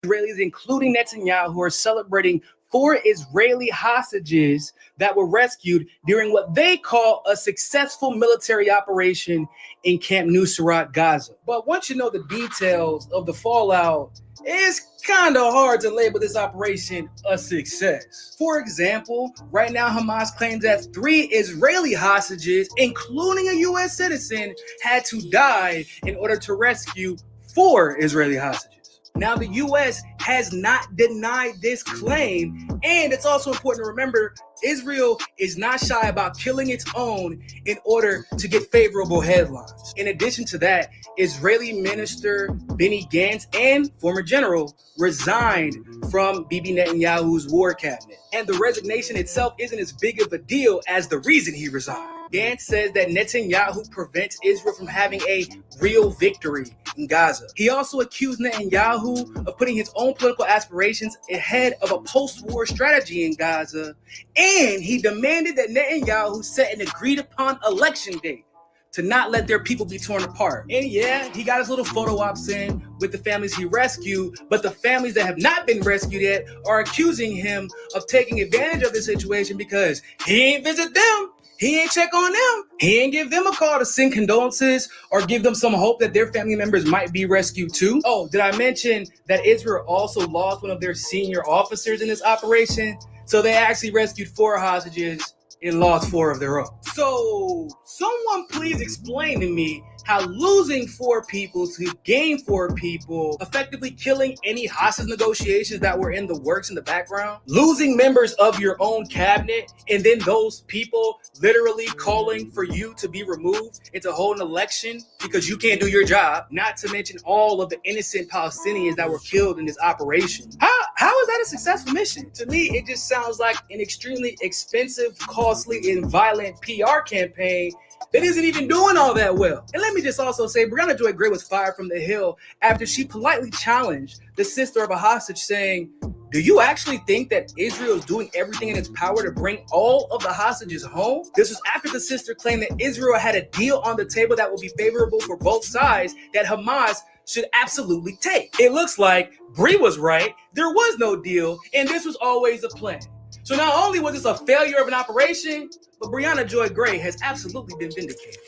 Israelis, including Netanyahu, are celebrating 4 Israeli hostages that were rescued during what they call a successful military operation in Camp Nusrat, Gaza. But once you know the details of the fallout, it's kind of hard to label this operation a success. For example, right now Hamas claims that 3 Israeli hostages, including a U.S. citizen, had to die in order to rescue 4 Israeli hostages. Now, the U.S. has not denied this claim, and it's also important to remember Israel is not shy about killing its own in order to get favorable headlines. In addition to that, Israeli Minister Benny Gantz and former general resigned from Bibi Netanyahu's war cabinet. And the resignation itself isn't as big of a deal as the reason he resigned. Gantz says that Netanyahu prevents Israel from having a real victory in Gaza. He also accused Netanyahu of putting his own political aspirations ahead of a post-war strategy in Gaza, and he demanded that Netanyahu set an agreed-upon election date to not let their people be torn apart. And yeah, he got his little photo ops in with the families he rescued, but the families that have not been rescued yet are accusing him of taking advantage of the situation because he ain't visit them. He ain't check on them. He ain't give them a call to send condolences or give them some hope that their family members might be rescued too. Oh, did I mention that Israel also lost one of their senior officers in this operation? So they actually rescued 4 hostages and lost 4 of their own. So someone please explain to me how losing 4 people to gain 4 people, effectively killing any hostage negotiations that were in the works in the background, losing members of your own cabinet, and then those people literally calling for you to be removed and to hold an election because you can't do your job, not to mention all of the innocent Palestinians that were killed in this operation. How is that a successful mission? To me, it just sounds like an extremely expensive, costly, and violent PR campaign that isn't even doing all that well. And let me just also say, Breonna Joy Gray was fired from the Hill after she politely challenged the sister of a hostage, saying, "Do you actually think that Israel is doing everything in its power to bring all of the hostages home?" This was after the sister claimed that Israel had a deal on the table that would be favorable for both sides that Hamas should absolutely take. It looks like Bree was right. There was no deal, and this was always a plan. So not only was this a failure of an operation, but Breonna Joy Gray has absolutely been vindicated.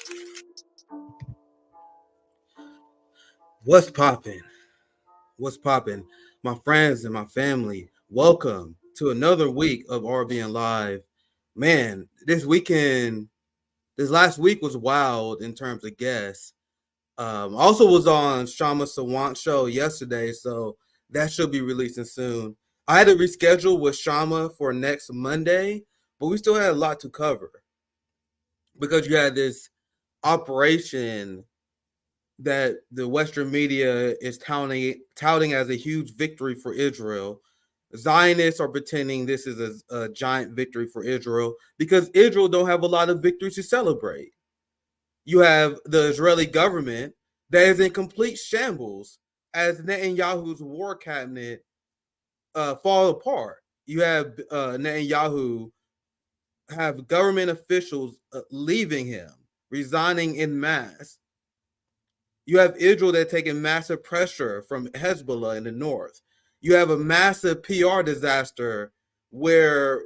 What's poppin'? What's poppin'? My friends and my family, welcome to another week of RBN Live. Man, this last week was wild in terms of guests. Also was on Shama Sawant show yesterday, so that should be releasing soon. I had to reschedule with Shama for next Monday, but we still had a lot to cover because you had this operation that the Western media is touting as a huge victory for Israel. Zionists are pretending this is a giant victory for Israel because Israel don't have a lot of victories to celebrate. You have the Israeli government that is in complete shambles as Netanyahu's war cabinet fall apart. You have Netanyahu have government officials leaving him, resigning en masse. You have Israel that taking massive pressure from Hezbollah in the north. You have a massive PR disaster where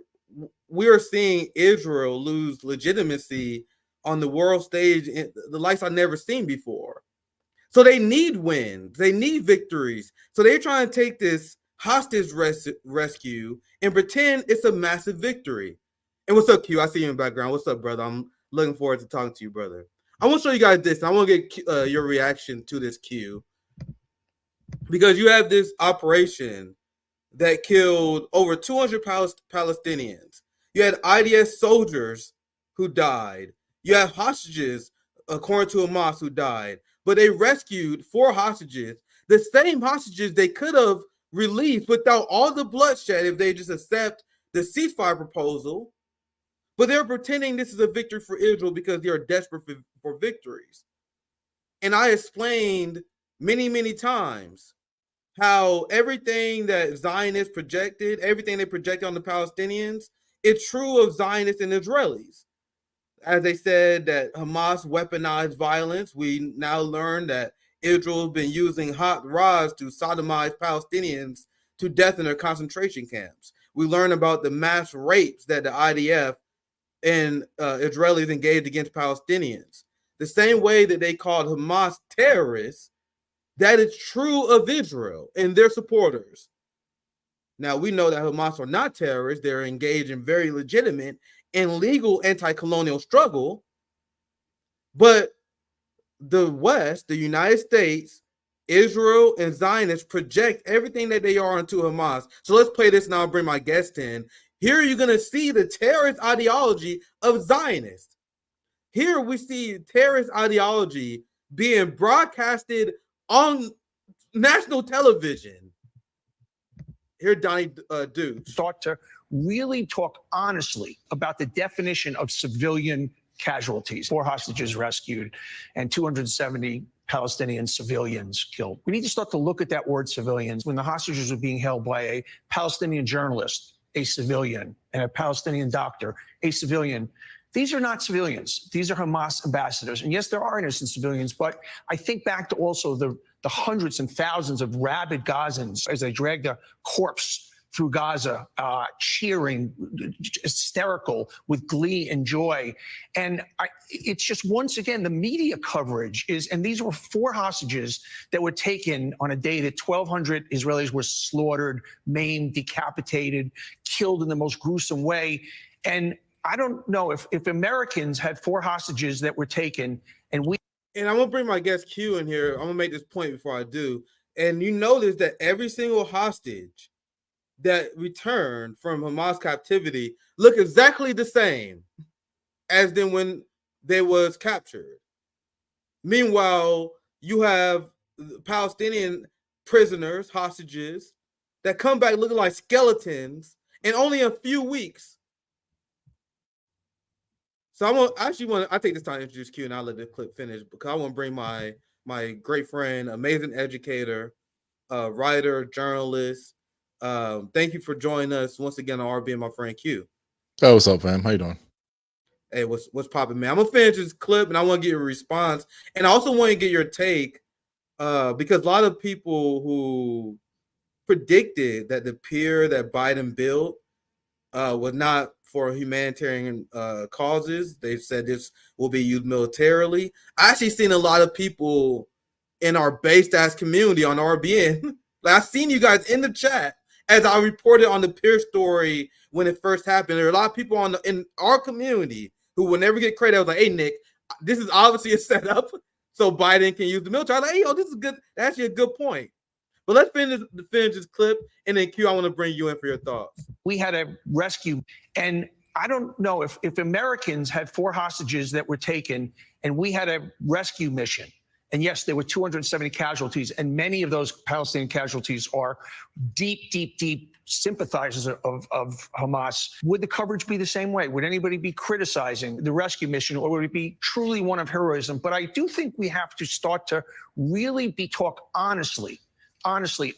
we're seeing Israel lose legitimacy on the world stage in the likes I've never seen before. So they need wins. They need victories. So they're trying to take this hostage rescue and pretend it's a massive victory. And what's up, Q? I see you in the background. What's up, brother? I'm looking forward to talking to you, brother. I want to show you guys this. I want to get your reaction to this, Q. Because you have this operation that killed over 200 Palestinians. You had IDF soldiers who died. You have hostages, according to Hamas, who died. But they rescued 4 hostages, the same hostages they could have released without all the bloodshed if they just accept the ceasefire proposal. But they're pretending this is a victory for Israel because they are desperate for victories. And I explained many, many times how everything that Zionists projected, everything they projected on the Palestinians, it's true of Zionists and Israelis. As they said that Hamas weaponized violence, we now learn that Israel's been using hot rods to sodomize Palestinians to death in their concentration camps. We learn about the mass rapes that the IDF and Israelis engaged against Palestinians. The same way that they called Hamas terrorists, that is true of Israel and their supporters. Now, we know that Hamas are not terrorists. They're engaged in very legitimate and legal anti-colonial struggle. But the West, the United States, Israel, and Zionists project everything that they are onto Hamas. So let's play this now and bring my guest in. Here you're going to see the terrorist ideology of Zionists. Here we see terrorist ideology being broadcasted on national television. Here, Donnie Duke. Start to really talk honestly about the definition of civilian casualties. 4 hostages rescued and 270 Palestinian civilians killed. We need to start to look at that word civilians. When the hostages were being held by a Palestinian journalist, a civilian, and a Palestinian doctor, a civilian, these are not civilians. These are Hamas ambassadors. And yes, there are innocent civilians, but I think back to also the hundreds and thousands of rabid Gazans as they dragged a corpse through Gaza, cheering, hysterical with glee and joy. And it's just, once again, the media coverage is, and these were 4 hostages that were taken on a day that 1,200 Israelis were slaughtered, maimed, decapitated, killed in the most gruesome way. And I don't know if Americans had 4 hostages that were taken and we... And I'm going to bring my guest Q in here. I'm going to make this point before I do. And you notice that every single hostage that returned from Hamas captivity look exactly the same as then when they was captured. Meanwhile, you have Palestinian prisoners, hostages, that come back looking like skeletons in only a few weeks. So I take this time to introduce Q, and I'll let the clip finish because I want to bring my great friend, amazing educator, writer, journalist. Thank you for joining us once again on RBN, my friend Q. Oh, what's up, fam? How you doing? Hey, what's popping, man? I'm gonna finish this clip, and I want to get your response, and I also want to get your take, because a lot of people who predicted that the pier that Biden built was not for humanitarian causes. They said this will be used militarily. I actually seen a lot of people in our based-ass community on RBN. Like, I seen you guys in the chat as I reported on the pier story when it first happened. There are a lot of people in our community who will never get credit. I was like, hey, Nick, this is obviously a setup so Biden can use the military. I was like, hey, yo, this is good. That's actually a good point. But let's finish this clip, and then Q, I want to bring you in for your thoughts. We had a rescue, and I don't know if Americans had 4 hostages that were taken, and we had a rescue mission. And yes, there were 270 casualties, and many of those Palestinian casualties are deep, deep, deep sympathizers of Hamas. Would the coverage be the same way? Would anybody be criticizing the rescue mission, or would it be truly one of heroism? But I do think we have to start to really talk honestly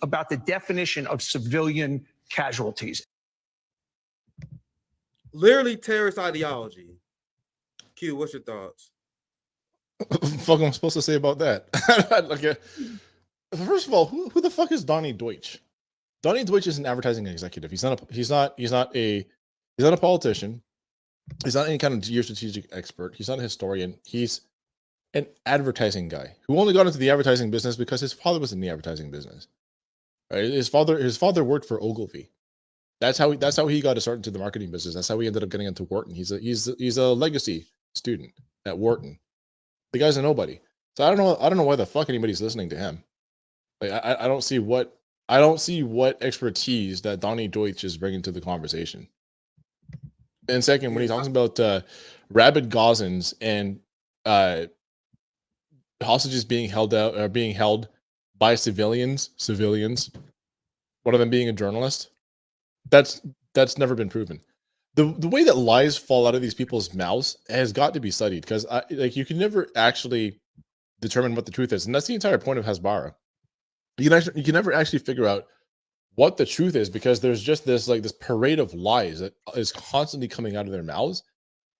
about the definition of civilian casualties. Literally terrorist ideology. Q, what's your thoughts? Fuck, I'm supposed to say about that. First of all, who the fuck is Donnie Deutsch? Donnie Deutsch is an advertising executive. He's not a politician. He's not any kind of geostrategic expert. He's not a historian. He's an advertising guy who only got into the advertising business because his father was in the advertising business. Right? His father worked for Ogilvy. That's how he got to start into the marketing business. That's how he ended up getting into Wharton. He's a legacy student at Wharton. The guy's a nobody. So I don't know why the fuck anybody's listening to him. Like I don't see what expertise that Donnie Deutsch is bringing to the conversation. And second, when he talks about rabid Gazans and hostages being held by civilians, one of them being a journalist, that's never been proven. The way that lies fall out of these people's mouths has got to be studied, because you can never actually determine what the truth is, and that's the entire point of Hasbara. You can never actually figure out what the truth is, because there's just this parade of lies that is constantly coming out of their mouths,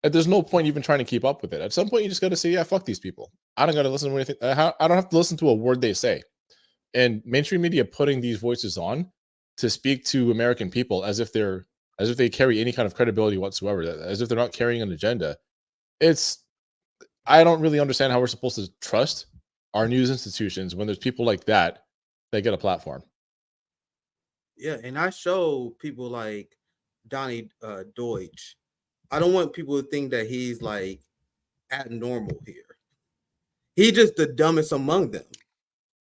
And there's no point even trying to keep up with it. At some point, you just got to say, yeah, fuck these people. I don't got to listen to anything. I don't have to listen to a word they say. And mainstream media putting these voices on to speak to American people as if they carry any kind of credibility whatsoever, as if they're not carrying an agenda. I don't really understand how we're supposed to trust our news institutions when there's people like that get a platform. Yeah, and I show people like Donnie Deutsch. I don't want people to think that he's like abnormal here. He's just the dumbest among them.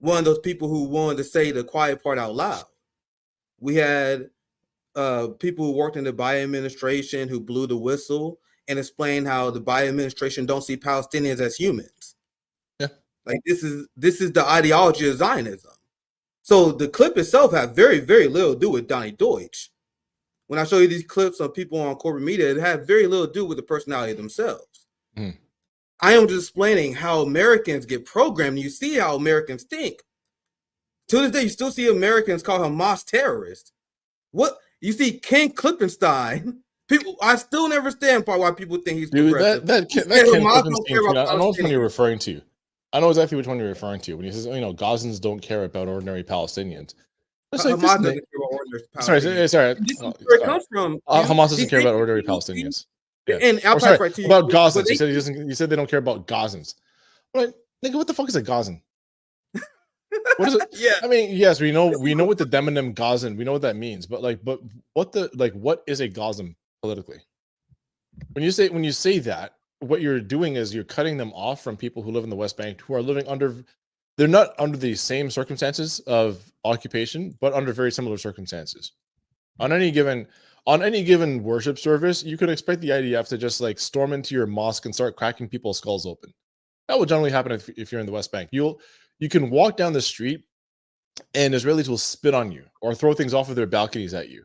One of those people who wanted to say the quiet part out loud. We had people who worked in the Biden administration who blew the whistle and explained how the Biden administration don't see Palestinians as humans. Yeah, like this is the ideology of Zionism. So the clip itself had very, very little to do with Donnie Deutsch. When I show you these clips of people on corporate media, it had very little to do with the personality themselves. Mm. I am just explaining how Americans get programmed. You see how Americans think. To this day, you still see Americans call Hamas terrorists. What you see, Ken Klippenstein. People, I still never understand why people think he's progressive. That Ken Klippenstein, I know which one you're referring to. I know exactly which one you're referring to when he says, Gazans don't care about ordinary Palestinians. Hamas doesn't care about ordinary Palestinians. Sorry. This is where it comes from. Hamas doesn't care about ordinary Palestinians. Yeah. And I'll sorry, to you about Gazans. You said they don't care about Gazans. But nigga, what the fuck is a Gazan? What is it? Yeah. I mean, yes, we know what the demonym Gazan, we know what that means, but what is a Gazan politically? When you say that, what you're doing is you're cutting them off from people who live in the West Bank who are living they're not under the same circumstances of occupation, but under very similar circumstances. On any given worship service, you could expect the IDF to just like storm into your mosque and start cracking people's skulls open. That would generally happen if you're in the West Bank. You can walk down the street and Israelis will spit on you or throw things off of their balconies at you.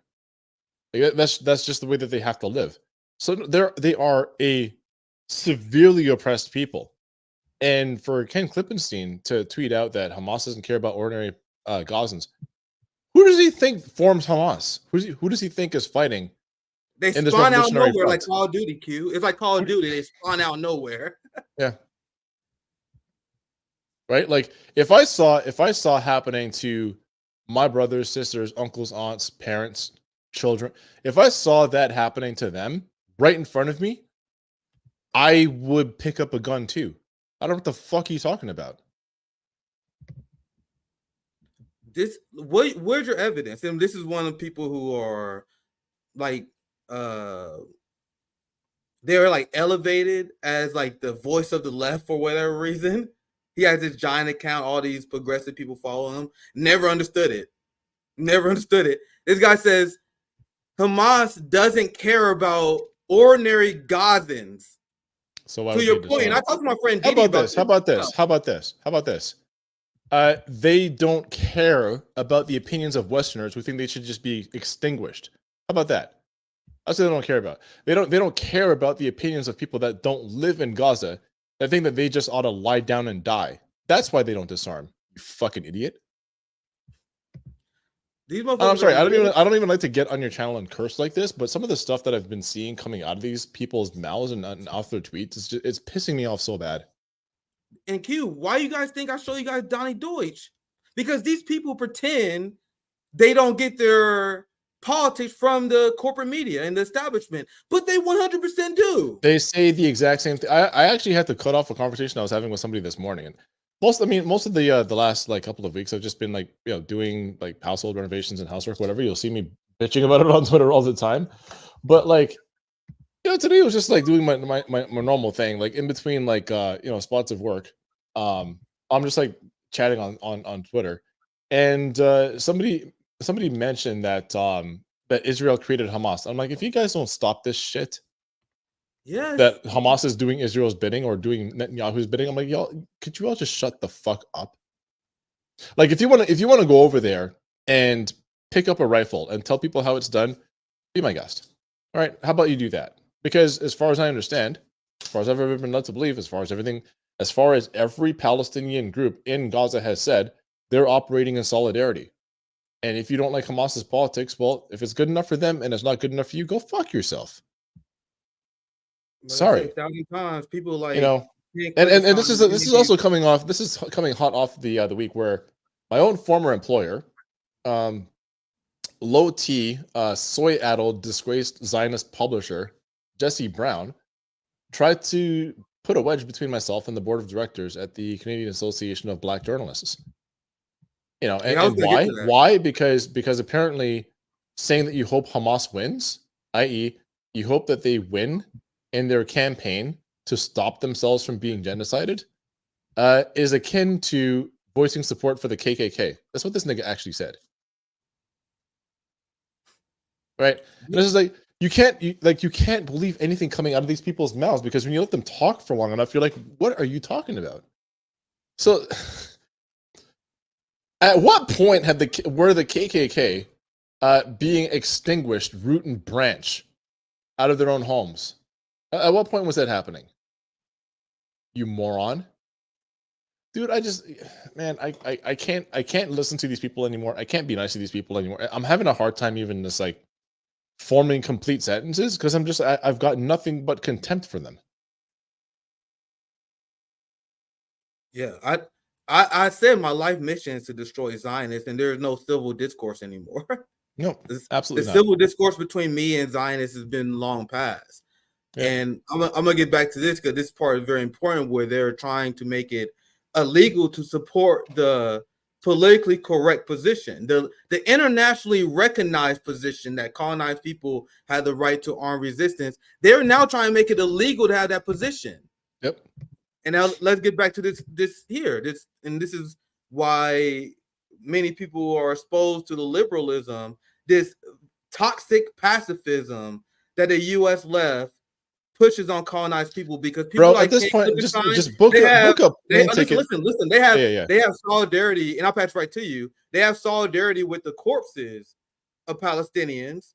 Like, that's just the way that they have to live. So they are a severely oppressed people. And for Ken Klippenstein to tweet out that Hamas doesn't care about ordinary Gazans, who does he think forms Hamas? Who does he think is fighting? They spawn out nowhere like Call of Duty, Q. It's like Call of Duty. They spawn out nowhere. Yeah. Right? Like if I saw happening to my brothers, sisters, uncles, aunts, parents, children, if I saw that happening to them right in front of me, I would pick up a gun too. I don't know what the fuck are you talking about. Where's your evidence? And this is one of the people who are like they're like elevated as like the voice of the left for whatever reason. He has this giant account, all these progressive people follow him. Never understood it. This guy says Hamas doesn't care about ordinary Gazans. So to your point, and I talked to my friend Didi about this. How about this? They don't care about the opinions of Westerners who think they should just be extinguished. How about that? That's what they don't care about. They don't care about the opinions of people that don't live in Gaza that think that they just ought to lie down and die. That's why they don't disarm. You fucking idiot. I'm sorry. I don't even like to get on your channel and curse like this, but some of the stuff that I've been seeing coming out of these people's mouths and off their tweets, it's pissing me off so bad. And Q, why you guys think I show you guys Donnie Deutsch? Because these people pretend they don't get their politics from the corporate media and the establishment, but they 100% do. They say the exact same thing. I actually had to cut off a conversation I was having with somebody this morning, and most of the last like couple of weeks I've just been like doing like household renovations and housework, whatever. You'll see me bitching about it on Twitter all the time, but like today I was just like doing my normal thing, like in between like spots of work. I'm just like chatting on Twitter, and somebody mentioned that that Israel created Hamas. I'm like, if you guys don't stop this shit, that Hamas is doing Israel's bidding or doing Netanyahu's bidding, I'm like, y'all, could you all just shut the fuck up? Like, if you want to go over there and pick up a rifle and tell people how it's done, be my guest. All right, how about you do that? Because as far as I understand, as far as I've ever been led to believe, as far as every Palestinian group in Gaza has said, they're operating in solidarity. And if you don't like Hamas's politics, well, if it's good enough for them and it's not good enough for you, go fuck yourself. Like I said Sorry, 1,000 times, people like you know. can't And criticize this is also anything. coming off. This is coming hot off the week where my own former employer, low T, soy-addled, disgraced Zionist publisher Jesse Brown, tried to put a wedge between myself and the board of directors at the Canadian Association of Black Journalists. You know, Yeah, I was and gonna get why? to that. Why? Because apparently saying that you hope Hamas wins, i.e., you hope that they win in their campaign to stop themselves from being genocided, is akin to voicing support for the KKK. That's what this nigga actually said. Right? And this is like you can't believe anything coming out of these people's mouths, because when you let them talk for long enough, you're like, what are you talking about? So at what point were the KKK being extinguished root and branch out of their own homes? At what point was that happening? You moron. Dude, I can't listen to these people anymore. I can't be nice to these people anymore. I'm having a hard time even just like forming complete sentences, because I've got nothing but contempt for them. Yeah, I said my life mission is to destroy Zionists, and there is no civil discourse anymore. No, the absolutely not. civil discourse between me and Zionists has been long past. Yeah. And I'm gonna get back to this because this part is very important, where they're trying to make it illegal to support the politically correct position, the internationally recognized position that colonized people had the right to armed resistance. They're now trying to make it illegal to have that position. Yep. And now let's get back to this here. This is why many people are exposed to the liberalism, this toxic pacifism that the U.S. left pushes on colonized people, because people, bro, like at this Kate point, Wittgenstein, just book a plane ticket. listen. They have Yeah. they have solidarity, and I'll pass right to you. They have solidarity with the corpses of Palestinians.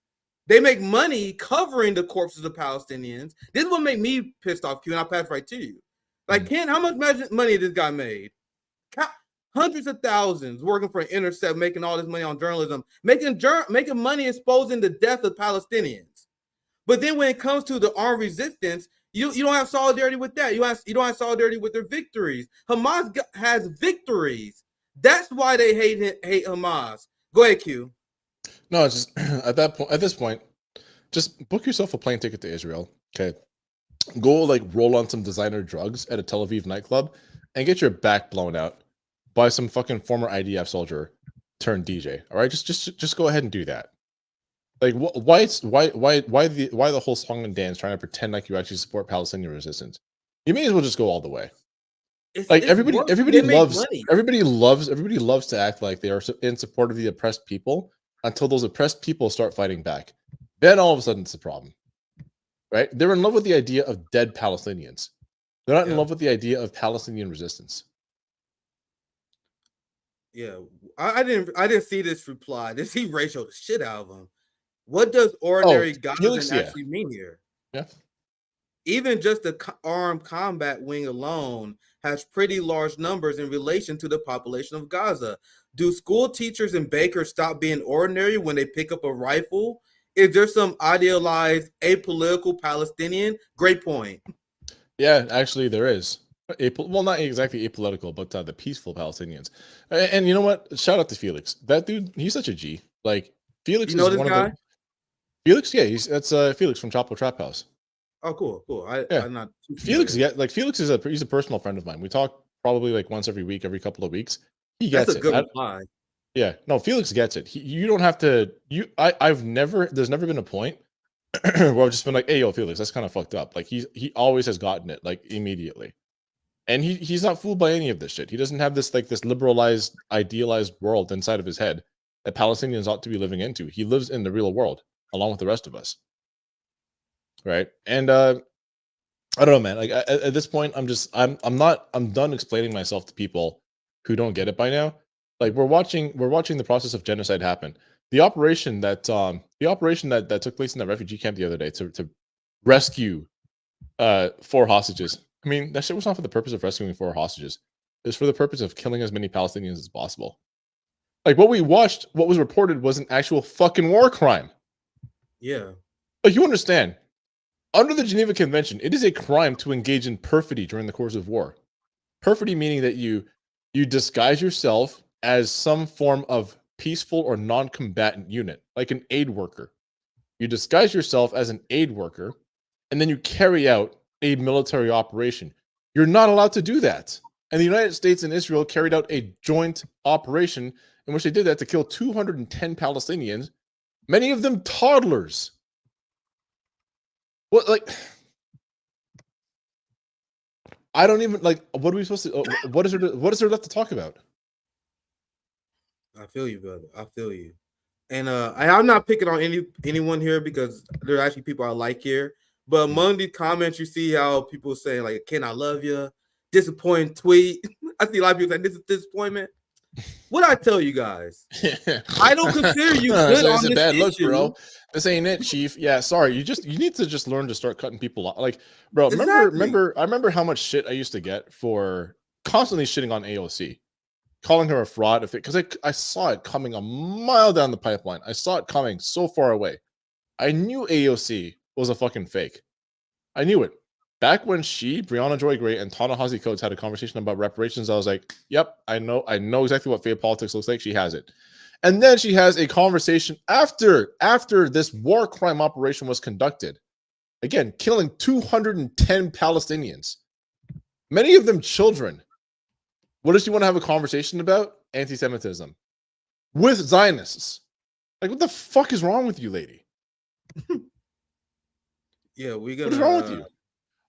They make money covering the corpses of Palestinians. This is what make me pissed off, Q, and I'll pass right to you. Like, Ken, how much money this guy made? Hundreds of thousands working for Intercept, making all this money on journalism, making money exposing the death of Palestinians. But then when it comes to the armed resistance, you don't have solidarity with that. You don't have solidarity with their victories. Hamas has victories. That's why they hate Hamas. Go ahead, Q. No, it's just at this point, just book yourself a plane ticket to Israel. Okay. Go like roll on some designer drugs at a Tel Aviv nightclub and get your back blown out by some fucking former IDF soldier turned DJ. All right, just go ahead and do that. Like, why the whole song and dance trying to pretend like you actually support Palestinian resistance? You may as well just go all the way. Like everybody loves to act like they are in support of the oppressed people until those oppressed people start fighting back. Then all of a sudden it's a problem. Right? They're in love with the idea of dead Palestinians. They're not in love with the idea of Palestinian resistance. Yeah, I didn't see this reply. This he ratioed the shit out of him. What does ordinary Gazan actually mean here? Yeah. Even just the armed combat wing alone has pretty large numbers in relation to the population of Gaza. Do school teachers and bakers stop being ordinary when they pick up a rifle? Is there some idealized apolitical Palestinian? Great point. Yeah, actually there is. Well, not exactly apolitical, but the peaceful Palestinians. And you know what? Shout out to Felix. That dude, he's such a G. Like, Felix is one of the... Felix, yeah, that's Felix from Chapo Trap House. Oh, cool. I'm not Felix. Yeah, like Felix he's a personal friend of mine. We talk probably like once every week, every couple of weeks. He gets That's a good reply. Yeah, no, Felix gets it. You don't have to. There's never been a point where I've just been like, hey, yo, Felix, that's kind of fucked up. Like he always has gotten it like immediately, and he's not fooled by any of this shit. He doesn't have this liberalized, idealized world inside of his head that Palestinians ought to be living into. He lives in the real world along with the rest of us. Right. And I don't know, man. Like at this point, I'm done explaining myself to people who don't get it by now. Like we're watching the process of genocide happen. The operation that took place in that refugee camp the other day to rescue 4 hostages. I mean, that shit was not for the purpose of rescuing 4 hostages. It was for the purpose of killing as many Palestinians as possible. Like what we watched, what was reported was an actual fucking war crime. Yeah. Like you understand. Under the Geneva Convention, it is a crime to engage in perfidy during the course of war. Perfidy meaning that you disguise yourself as some form of peaceful or non-combatant unit, like an aid worker. You disguise yourself as an aid worker, and then you carry out a military operation. You're not allowed to do that. And the United States and Israel carried out a joint operation in which they did that to kill 210 Palestinians, many of them toddlers. What, like, I don't even, like, what are we supposed to, what is there left to talk about? I feel you, brother. I feel you. And I'm not picking on anyone here because there are actually people I like here. But among the comments, you see how people saying, like, "Ken, I love you." Disappointing tweet. I see a lot of people saying this is disappointment. What I tell you guys, I don't consider you good on this bad look, issue. bro. This ain't it, Chief. Yeah, sorry. You need to just learn to start cutting people off. Like, bro, Exactly. I remember how much shit I used to get for constantly shitting on AOC, calling her a fraud. Because I saw it coming a mile down the pipeline. I saw it coming so far away. I knew AOC was a fucking fake. I knew it. Back when Brianna Joy Gray, and Ta-Nehisi Coates had a conversation about reparations, I was like, yep, I know exactly what fake politics looks like. She has it. And then she has a conversation after this war crime operation was conducted. Again, killing 210 Palestinians, many of them children. What does she want to have a conversation about? Anti-Semitism with Zionists. Like, what the fuck is wrong with you, lady? Yeah, what is wrong with you?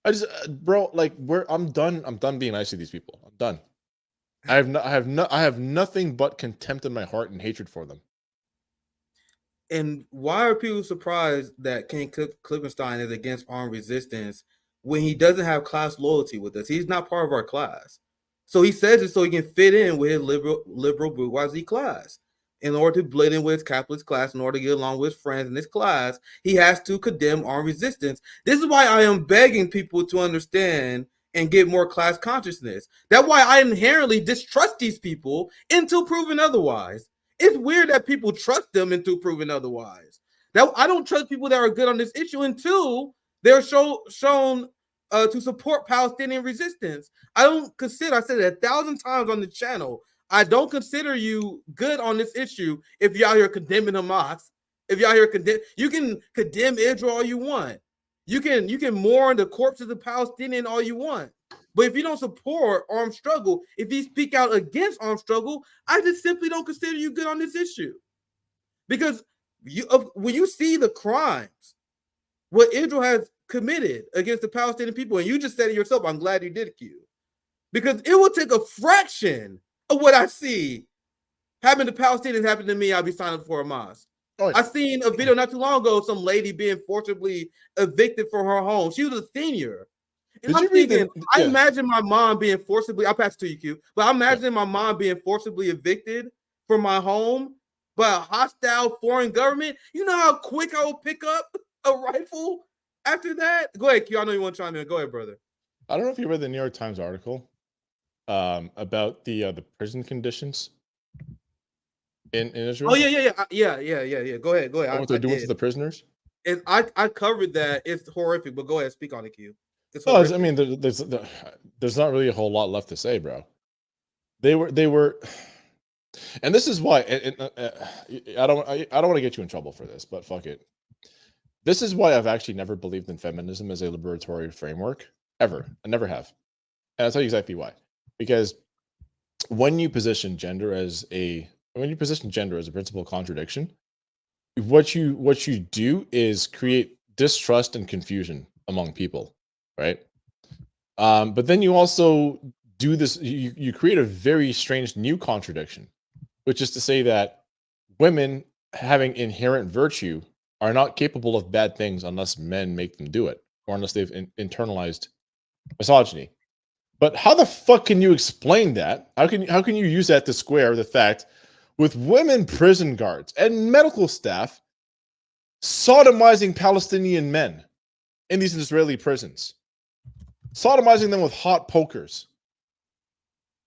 I just, bro, like, I'm done being nice to these people. I'm done. I have nothing but contempt in my heart and hatred for them. And why are people surprised that Ken Klippenstein is against armed resistance when he doesn't have class loyalty with us? He's not part of our class. So he says it so he can fit in with his liberal bourgeoisie class. In order to blend in with his capitalist class, in order to get along with his friends in this class, he has to condemn armed resistance. This is why I am begging people to understand and get more class consciousness. That's why I inherently distrust these people until proven otherwise. It's weird that people trust them until proven otherwise. That I don't trust people that are good on this issue until they're shown to support Palestinian resistance. I don't consider, I said it 1,000 times on the channel, I don't consider you good on this issue if you're out here condemning Hamas. If you're out here you can condemn Israel all you want. You can mourn the corpse of the Palestinian all you want. But if you don't support armed struggle, if you speak out against armed struggle, I just simply don't consider you good on this issue. Because when you see the crimes, what Israel has committed against the Palestinian people, and you just said it yourself, I'm glad you did, Q. Because it will take a fraction of what I see happen to Palestinians happen to me, I'll be signing up for Hamas. Oh, yeah. I seen a video not too long ago, some lady being forcibly evicted from her home. She was a senior. And I'm thinking, I imagine my mom being forcibly, I'll pass it to you, Q, but I'm imagining my mom being forcibly evicted from my home by a hostile foreign government. You know how quick I will pick up a rifle after that? Go ahead, Q. I know you want to chime in. Go ahead, brother. I don't know if you read the New York Times article about the prison conditions in Israel. Oh yeah. Go ahead. What they're doing to the prisoners. I covered that. It's horrific, but go ahead, speak on it, Q. I mean, there's not really a whole lot left to say, bro. They were, and this is why. I don't want to get you in trouble for this, but fuck it. This is why I've actually never believed in feminism as a liberatory framework ever. I never have, and I'll tell you exactly why. Because when you position gender as a principal contradiction, what you do is create distrust and confusion among people, right? But then you also do this. You create a very strange new contradiction, which is to say that women having inherent virtue are not capable of bad things unless men make them do it, or unless they've internalized misogyny. But how the fuck can you explain that? How can you use that to square the fact with women prison guards and medical staff sodomizing Palestinian men in these Israeli prisons, sodomizing them with hot pokers?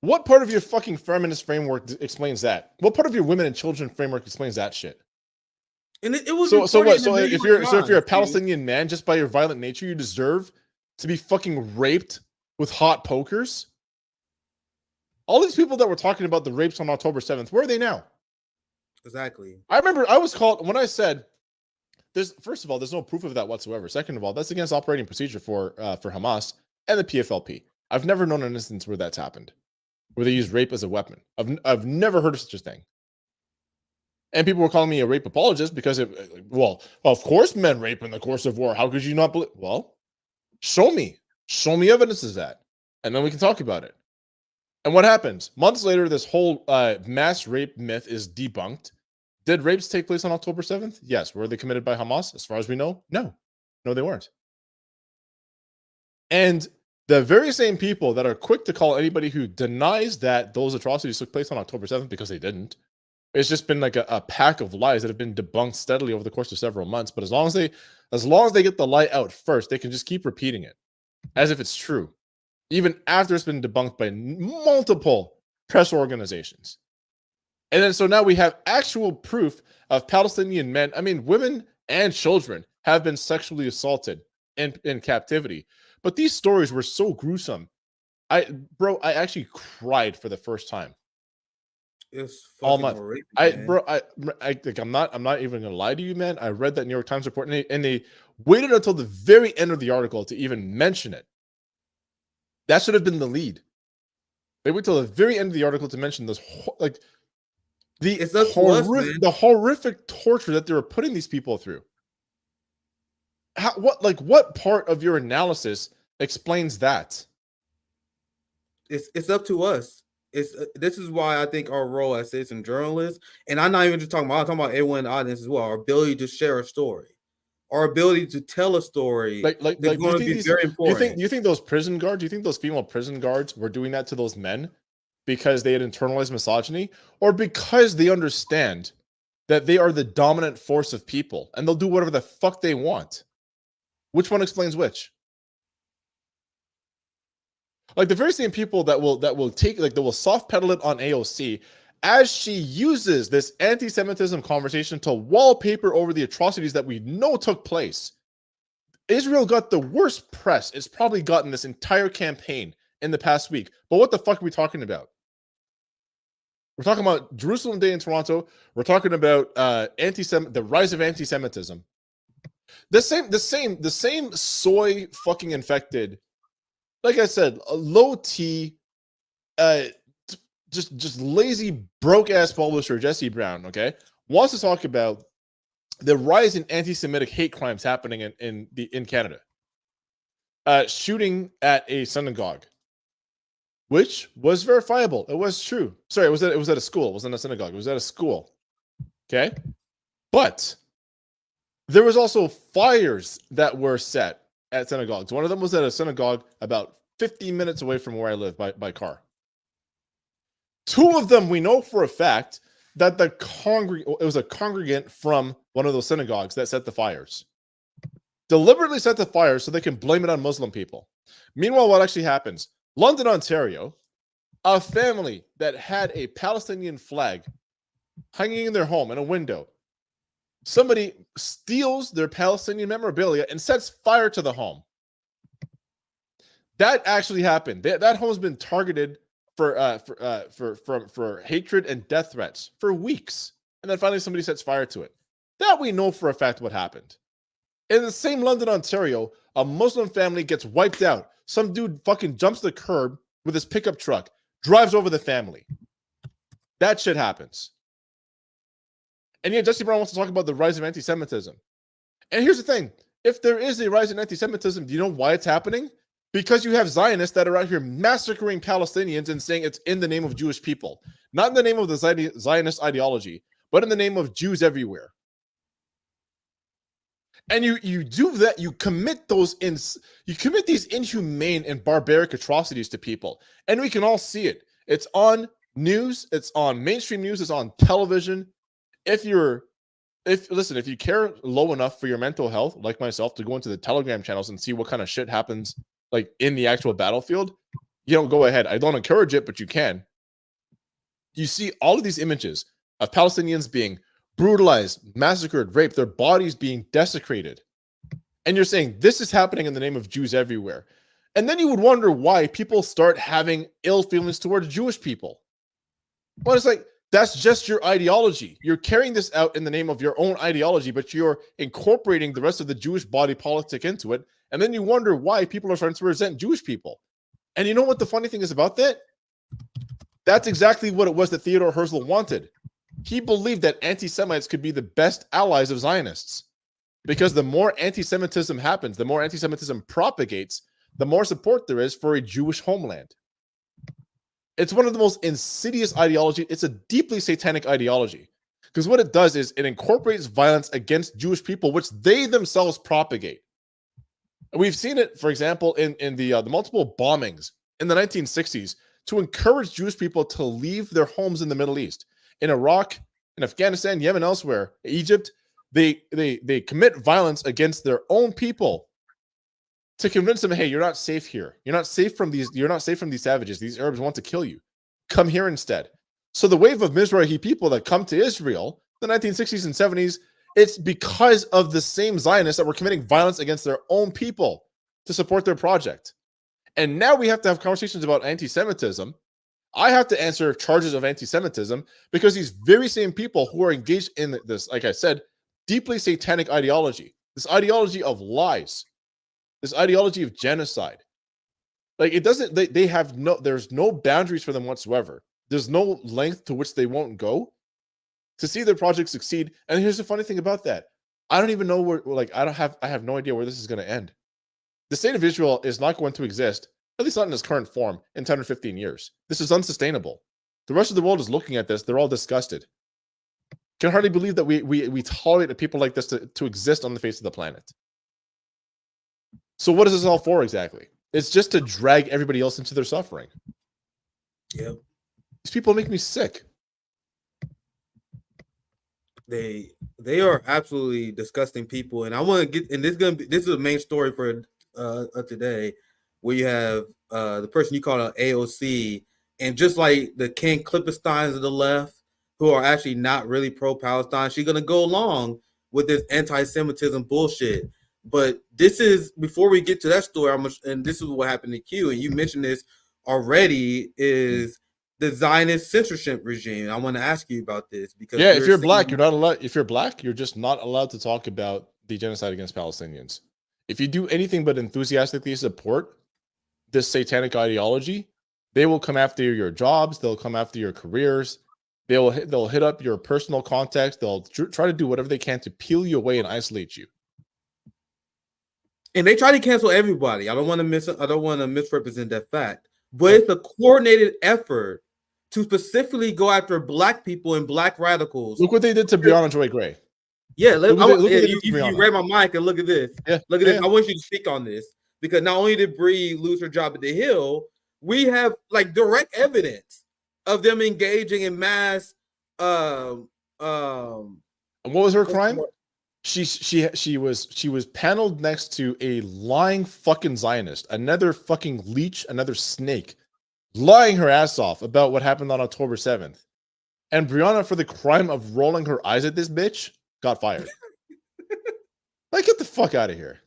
What part of your fucking feminist framework explains that? What part of your women and children framework explains that shit? And it was So reported what? in So the New York if you're a Times, dude. Palestinian man, just by your violent nature, you deserve to be fucking raped with hot pokers. All these people that were talking about the rapes on October 7th, where are they now? Exactly. I remember I was called when I said, "There's first of all, there's no proof of that whatsoever. Second of all, that's against operating procedure for Hamas and the PFLP. I've never known an instance where that's happened, where they use rape as a weapon. I've never heard of such a thing." And people were calling me a rape apologist because well, of course men rape in the course of war. How could you not believe? Well, show me evidence of that, and then we can talk about it. And what happens? Months later, this whole mass rape myth is debunked. Did rapes take place on October 7th? Yes. Were they committed by Hamas? As far as we know, no. No, they weren't. And the very same people that are quick to call anybody who denies that those atrocities took place on October 7th, because they didn't, it's just been like a pack of lies that have been debunked steadily over the course of several months. But as long as they get the lie out first, they can just keep repeating it as if it's true, even after it's been debunked by multiple press organizations. And then so now we have actual proof of Palestinian men, I mean, women and children have been sexually assaulted in captivity. But these stories were so gruesome. I actually cried for the first time. It's All fucking month. horrific, I man. I'm not even gonna lie to you, man. I read that New York Times report, and they waited until the very end of the article to even mention it. That should have been the lead. They wait till the very end of the article to mention this, the horrific torture that they were putting these people through. What part of your analysis explains that? It's up to us. This is why I think our role as citizen journalists, and I'm not even just talking about everyone in the audience as well, our ability to share a story, our ability to tell a story, Like is going to be very important. Do you think those prison guards, do you think those female prison guards were doing that to those men because they had internalized misogyny, or because they understand that they are the dominant force of people and they'll do whatever the fuck they want? Which one explains which? Like the very same people that will soft pedal it on AOC as she uses this anti-Semitism conversation to wallpaper over the atrocities that we know took place. Israel got the worst press it's probably gotten this entire campaign in the past week. But what the fuck are we talking about? We're talking about Jerusalem Day in Toronto. We're talking about the rise of anti-Semitism. The same soy fucking infected, like I said, a low T, just lazy broke ass publisher Jesse Brown, okay, wants to talk about the rise in anti-Semitic hate crimes happening in Canada. Shooting at a synagogue, which was verifiable. It was true. Sorry, it was at a school. It wasn't a synagogue. It was at a school. Okay, but there was also fires that were set at synagogues. One of them was at a synagogue about 15 minutes away from where I live by car. Two of them we know for a fact that it was a congregant from one of those synagogues that set the fires. Deliberately set the fires so they can blame it on Muslim people. Meanwhile, what actually happens? London, Ontario, a family that had a Palestinian flag hanging in their home in a window. Somebody steals their Palestinian memorabilia and sets fire to the home. That actually happened. That home's been targeted for hatred and death threats for weeks, and then finally somebody sets fire to it. That we know for a fact what happened. In the same London, Ontario, a Muslim family gets wiped out. Some dude fucking jumps the curb with his pickup truck, drives over the family. That shit happens. And yet Jesse Brown wants to talk about the rise of anti-Semitism. And here's the thing. If there is a rise in anti-Semitism, do you know why it's happening? Because you have Zionists that are out here massacring Palestinians and saying it's in the name of Jewish people. Not in the name of the Zionist ideology, but in the name of Jews everywhere. And you do that, you commit these inhumane and barbaric atrocities to people. And we can all see it. It's on news, it's on mainstream news, it's on television. If you care low enough for your mental health, like myself, to go into the Telegram channels and see what kind of shit happens like in the actual battlefield, go ahead. I don't encourage it, but you can. You see all of these images of Palestinians being brutalized, massacred, raped, their bodies being desecrated. And you're saying this is happening in the name of Jews everywhere. And then you would wonder why people start having ill feelings towards Jewish people. Well, it's like, that's just your ideology. You're carrying this out in the name of your own ideology, but you're incorporating the rest of the Jewish body politic into it. And then you wonder why people are starting to resent Jewish people. And you know what the funny thing is about that? That's exactly what it was that Theodore Herzl wanted. He believed that anti-Semites could be the best allies of Zionists. Because the more anti-Semitism happens, the more anti-Semitism propagates, the more support there is for a Jewish homeland. It's one of the most insidious ideology. It's a deeply satanic ideology. Because what it does is it incorporates violence against Jewish people, which they themselves propagate. And we've seen it, for example, in the multiple bombings in the 1960s to encourage Jewish people to leave their homes in the Middle East. In Iraq, in Afghanistan, Yemen, elsewhere, Egypt, they commit violence against their own people to convince them, hey, you're not safe here. You're not safe from these savages. These Arabs want to kill you. Come here instead. So the wave of Mizrahi people that come to Israel in the 1960s and 70s, it's because of the same Zionists that were committing violence against their own people to support their project. And now we have to have conversations about anti-Semitism. I have to answer charges of anti-Semitism because these very same people who are engaged in this, like I said, deeply satanic ideology, this ideology of lies, this ideology of genocide. Like it doesn't, there's no boundaries for them whatsoever. There's no length to which they won't go to see their project succeed. And here's the funny thing about that. I don't even know where, like, I have no idea where this is going to end. The state of Israel is not going to exist, at least not in its current form, in 10 or 15 years. This is unsustainable. The rest of the world is looking at this. They're all disgusted. Can hardly believe that we tolerate people like this to exist on the face of the planet. So what is this all for exactly? It's just to drag everybody else into their suffering. Yep. These people make me sick. They are absolutely disgusting people, and I want to get. And this is the main story for today, where you have the person you call an AOC, and just like the Ken Klippensteins of the left, who are actually not really pro-Palestine, she's gonna go along with this anti-Semitism bullshit. But this is, before we get to that story, and this is what happened to Q, and you mentioned this already, is the Zionist censorship regime. I want to ask you about this because if you're black, you're not allowed. If you're black, you're just not allowed to talk about the genocide against Palestinians. If you do anything but enthusiastically support this satanic ideology, they will come after your jobs. They'll come after your careers. They'll hit up your personal contacts. They'll try to do whatever they can to peel you away and isolate you. And they try to cancel everybody. I don't want to misrepresent that fact, but it's a coordinated effort to specifically go after black people and black radicals. Look what they did to Breonna Joy Gray. Yeah, you read my mic and look at this. Yeah, look at this. I want you to speak on this because not only did Bree lose her job at the Hill, we have like direct evidence of them engaging in mass. And what was her crime? She was paneled next to a lying fucking Zionist, another fucking leech, another snake, lying her ass off about what happened on October 7th. And Breonna, for the crime of rolling her eyes at this bitch, got fired. Like, get the fuck out of here.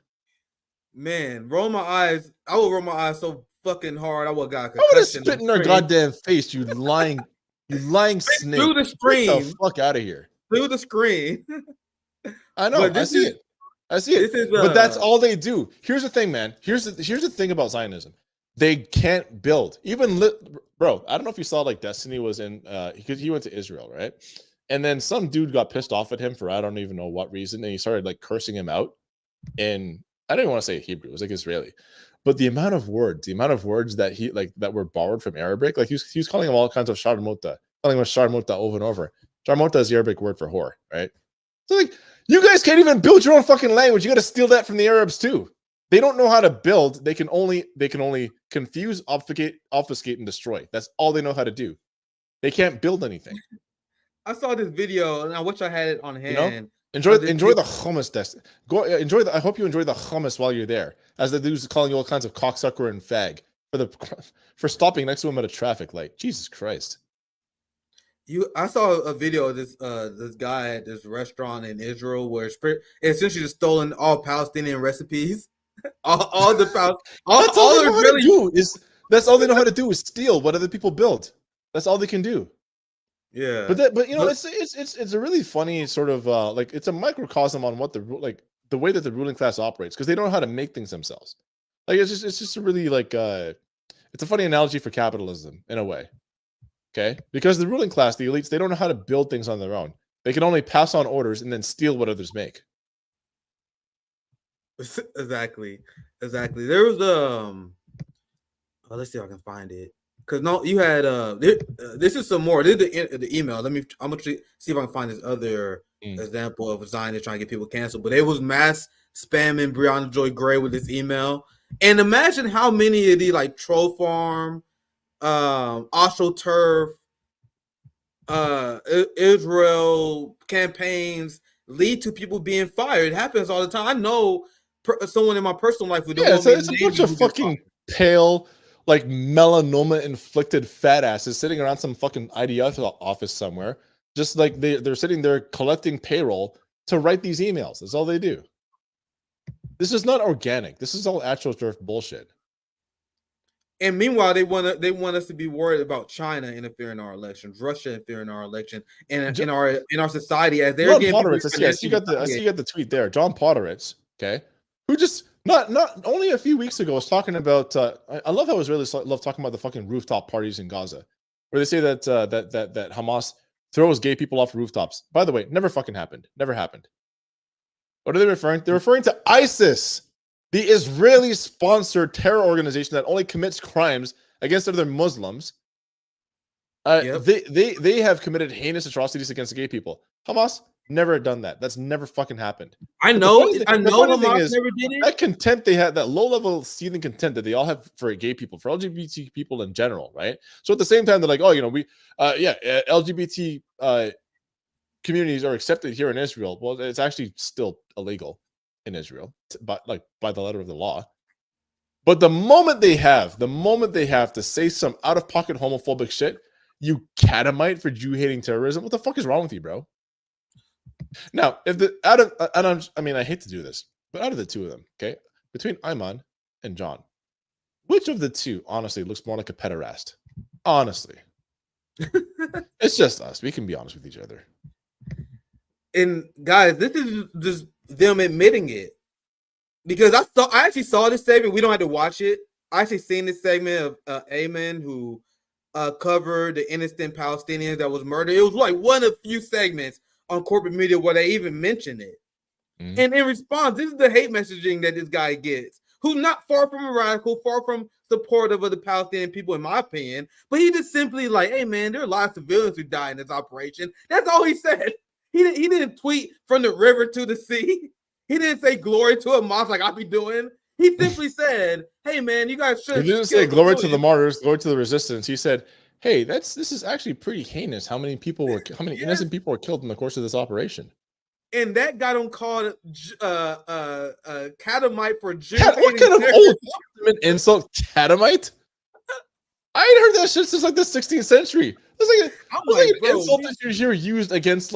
Man, roll my eyes. I will roll my eyes so fucking hard. I would got a concussion. I would have spit in her goddamn face, you lying snake. Through the screen. Get the fuck out of here. Through the screen. I know. I see it. But that's all they do. Here's the thing, man. Here's the thing about Zionism. They can't build. Bro, I don't know if you saw, like, Destiny was in because he went to Israel, right? And then some dude got pissed off at him for I don't even know what reason, and he started like cursing him out. And I didn't want to say Hebrew, it was like Israeli. But the amount of words that that were borrowed from Arabic, like he was calling him all kinds of sharmota, calling him sharmota over and over. Sharmota is the Arabic word for whore, right? So like, you guys can't even build your own fucking language. You got to steal that from the Arabs too. They don't know how to build. They can only confuse, obfuscate, and destroy. That's all they know how to do. They can't build anything. I saw this video and I wish I had it on hand. You know? Enjoy the hummus test. I hope you enjoy the hummus while you're there. As the dude's calling you all kinds of cocksucker and fag for stopping next to him at a traffic light. Jesus Christ. I saw a video of this guy at this restaurant in Israel where it's essentially just stolen all Palestinian recipes, all the That's all they know how to Israeli. do. That's all they know how to do is steal what other people built. That's all they can do. Yeah, But you know, it's a really funny sort of like it's a microcosm on what the way that the ruling class operates, because they don't know how to make things themselves. Like it's just a really like it's a funny analogy for capitalism in a way. Okay, because the ruling class, the elites, they don't know how to build things on their own. They can only pass on orders and then steal what others make. exactly. There was let's see if I can find it. Because no, you had this is some more. This is the email. I'm gonna see if I can find this other example of a Zionist trying to get people canceled. But it was mass spamming Breonna Joy Gray with this email. And imagine how many of these like troll farm, AstroTurf, Israel campaigns lead to people being fired. It happens all the time. I know someone in my personal life who it's a bunch of fucking pale, like melanoma inflicted fat asses sitting around some fucking IDF office somewhere, just like they're sitting there collecting payroll to write these emails. That's all they do. This is not organic. This is all AstroTurf bullshit. And meanwhile, they want us to be worried about China interfering in our elections, Russia interfering in our election, and in our society as they're getting. I see you got the tweet there. John Podderitz, okay, who just not only a few weeks ago was talking about. I love how Israelis love talking about the fucking rooftop parties in Gaza, where they say that that Hamas throws gay people off rooftops. By the way, never fucking happened. Never happened. What are they referring? They're referring to ISIS, the Israeli-sponsored terror organization that only commits crimes against other Muslims. They have committed heinous atrocities against gay people. Hamas never done that. That's never fucking happened. I know Hamas never did it. That contempt they had, that low-level seething contempt that they all have for gay people, for LGBT people in general, right? So at the same time, they're like, oh, you know, LGBT communities are accepted here in Israel. Well, it's actually still illegal in Israel, but like by the letter of the law. But the moment they have to say some out-of-pocket homophobic shit, you catamite for Jew-hating terrorism. What the fuck is wrong with you, bro? Now, I hate to do this, but out of the two of them, okay, between Ayman and John, which of the two honestly looks more like a pederast? Honestly, it's just us. We can be honest with each other. And guys, this is just them admitting it, because I actually saw this segment. We don't have to watch it. I actually seen this segment of Ayman who covered the innocent Palestinians that was murdered. It was like one of the few segments on corporate media where they even mention it. Mm-hmm. And in response, this is the hate messaging that this guy gets, who's not far from a radical, far from supportive of the Palestinian people, in my opinion. But he just simply like, hey man, there are a lot of civilians who died in this operation. That's all he said. He didn't tweet from the river to the sea. He didn't say glory to a mosque like I be doing. He simply said, hey man, you guys should. He didn't say glory to the martyrs, glory to the resistance. He said, hey, this is actually pretty heinous. How many innocent people were killed in the course of this operation? And that got him called catamite for Jew. What kind of old insult, catamite? I ain't heard that shit since like the 16th century. It's like an insult that you're used against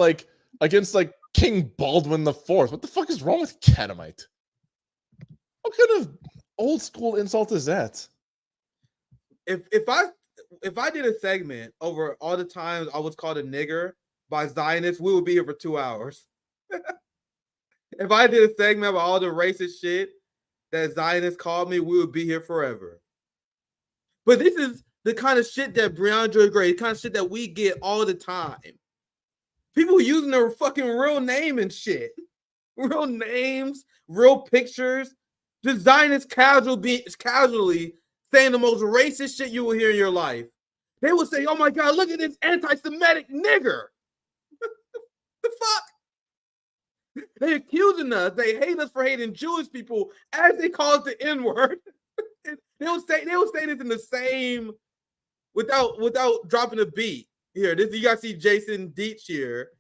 King Baldwin IV. What the fuck is wrong with catamite? What kind of old school insult is that? If I did a segment over all the times I was called a nigger by Zionists, we would be here for 2 hours. If I did a segment about all the racist shit that Zionists called me, we would be here forever. But this is the kind of shit that Breonna Joy Gray, the kind of shit that we get all the time. People using their fucking real name and shit. Real names, real pictures. The Zionists casually saying the most racist shit you will hear in your life. They will say, oh my God, look at this anti-Semitic nigger. The fuck? They accusing us. They hate us for hating Jewish people as they call it the N-word. They'll say this in the same, without dropping a beat. Here, you guys see Jason Deitch here.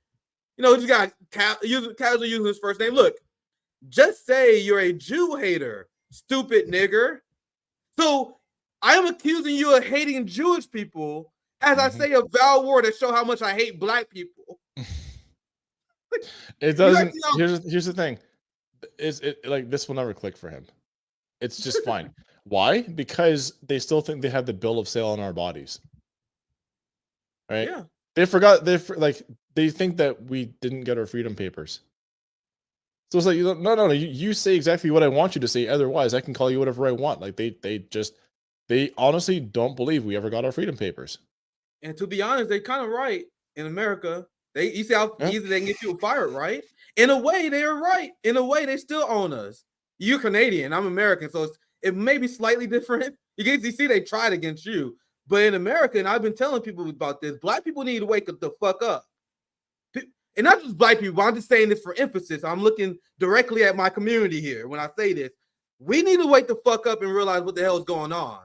You know, just got casually using his first name. Look, just say you're a Jew hater, stupid nigger. So I am accusing you of hating Jewish people, as I say a vowel word to show how much I hate black people. It doesn't. Here's the thing. It like this will never click for him. It's just fine. Why? Because they still think they have the bill of sale on our bodies. Right? Yeah. They forgot. They think that we didn't get our freedom papers. So it's like, no. You say exactly what I want you to say. Otherwise, I can call you whatever I want. Like they honestly don't believe we ever got our freedom papers. And to be honest, they're kind of right in America. You see how easy they can get you fired, right? In a way, they are right. In a way, they still own us. You're Canadian. I'm American, so it may be slightly different. You see, they tried against you. But in America, and I've been telling people about this, black people need to wake the fuck up. And not just black people, I'm just saying this for emphasis. I'm looking directly at my community here when I say this. We need to wake the fuck up and realize what the hell is going on.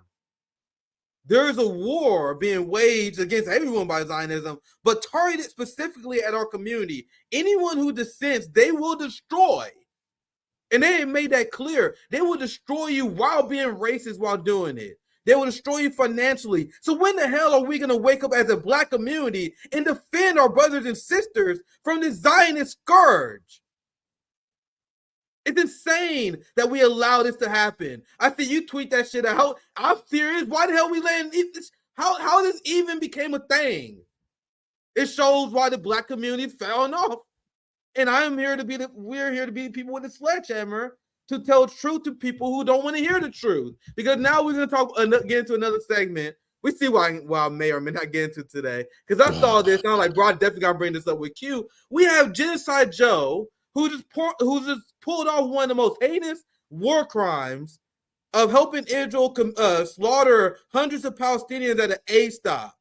There is a war being waged against everyone by Zionism, but targeted specifically at our community. Anyone who dissents, they will destroy. And they made that clear. They will destroy you while being racist while doing it. They will destroy you financially. So when the hell are we going to wake up as a black community and defend our brothers and sisters from this Zionist scourge? It's insane that we allow this to happen. I see you tweet that shit out. I'm serious. Why the hell we letting this? How this even became a thing? It shows why the black community is falling off. And we're here to be the people with the sledgehammer to tell truth to people who don't want to hear the truth. Because now we're going to get into another segment. We see why I may or may not get into today. Because I saw this, and I'm like, bro, I definitely got to bring this up with Q. We have Genocide Joe, who just pulled off one of the most heinous war crimes of helping Israel slaughter hundreds of Palestinians at an aid stop.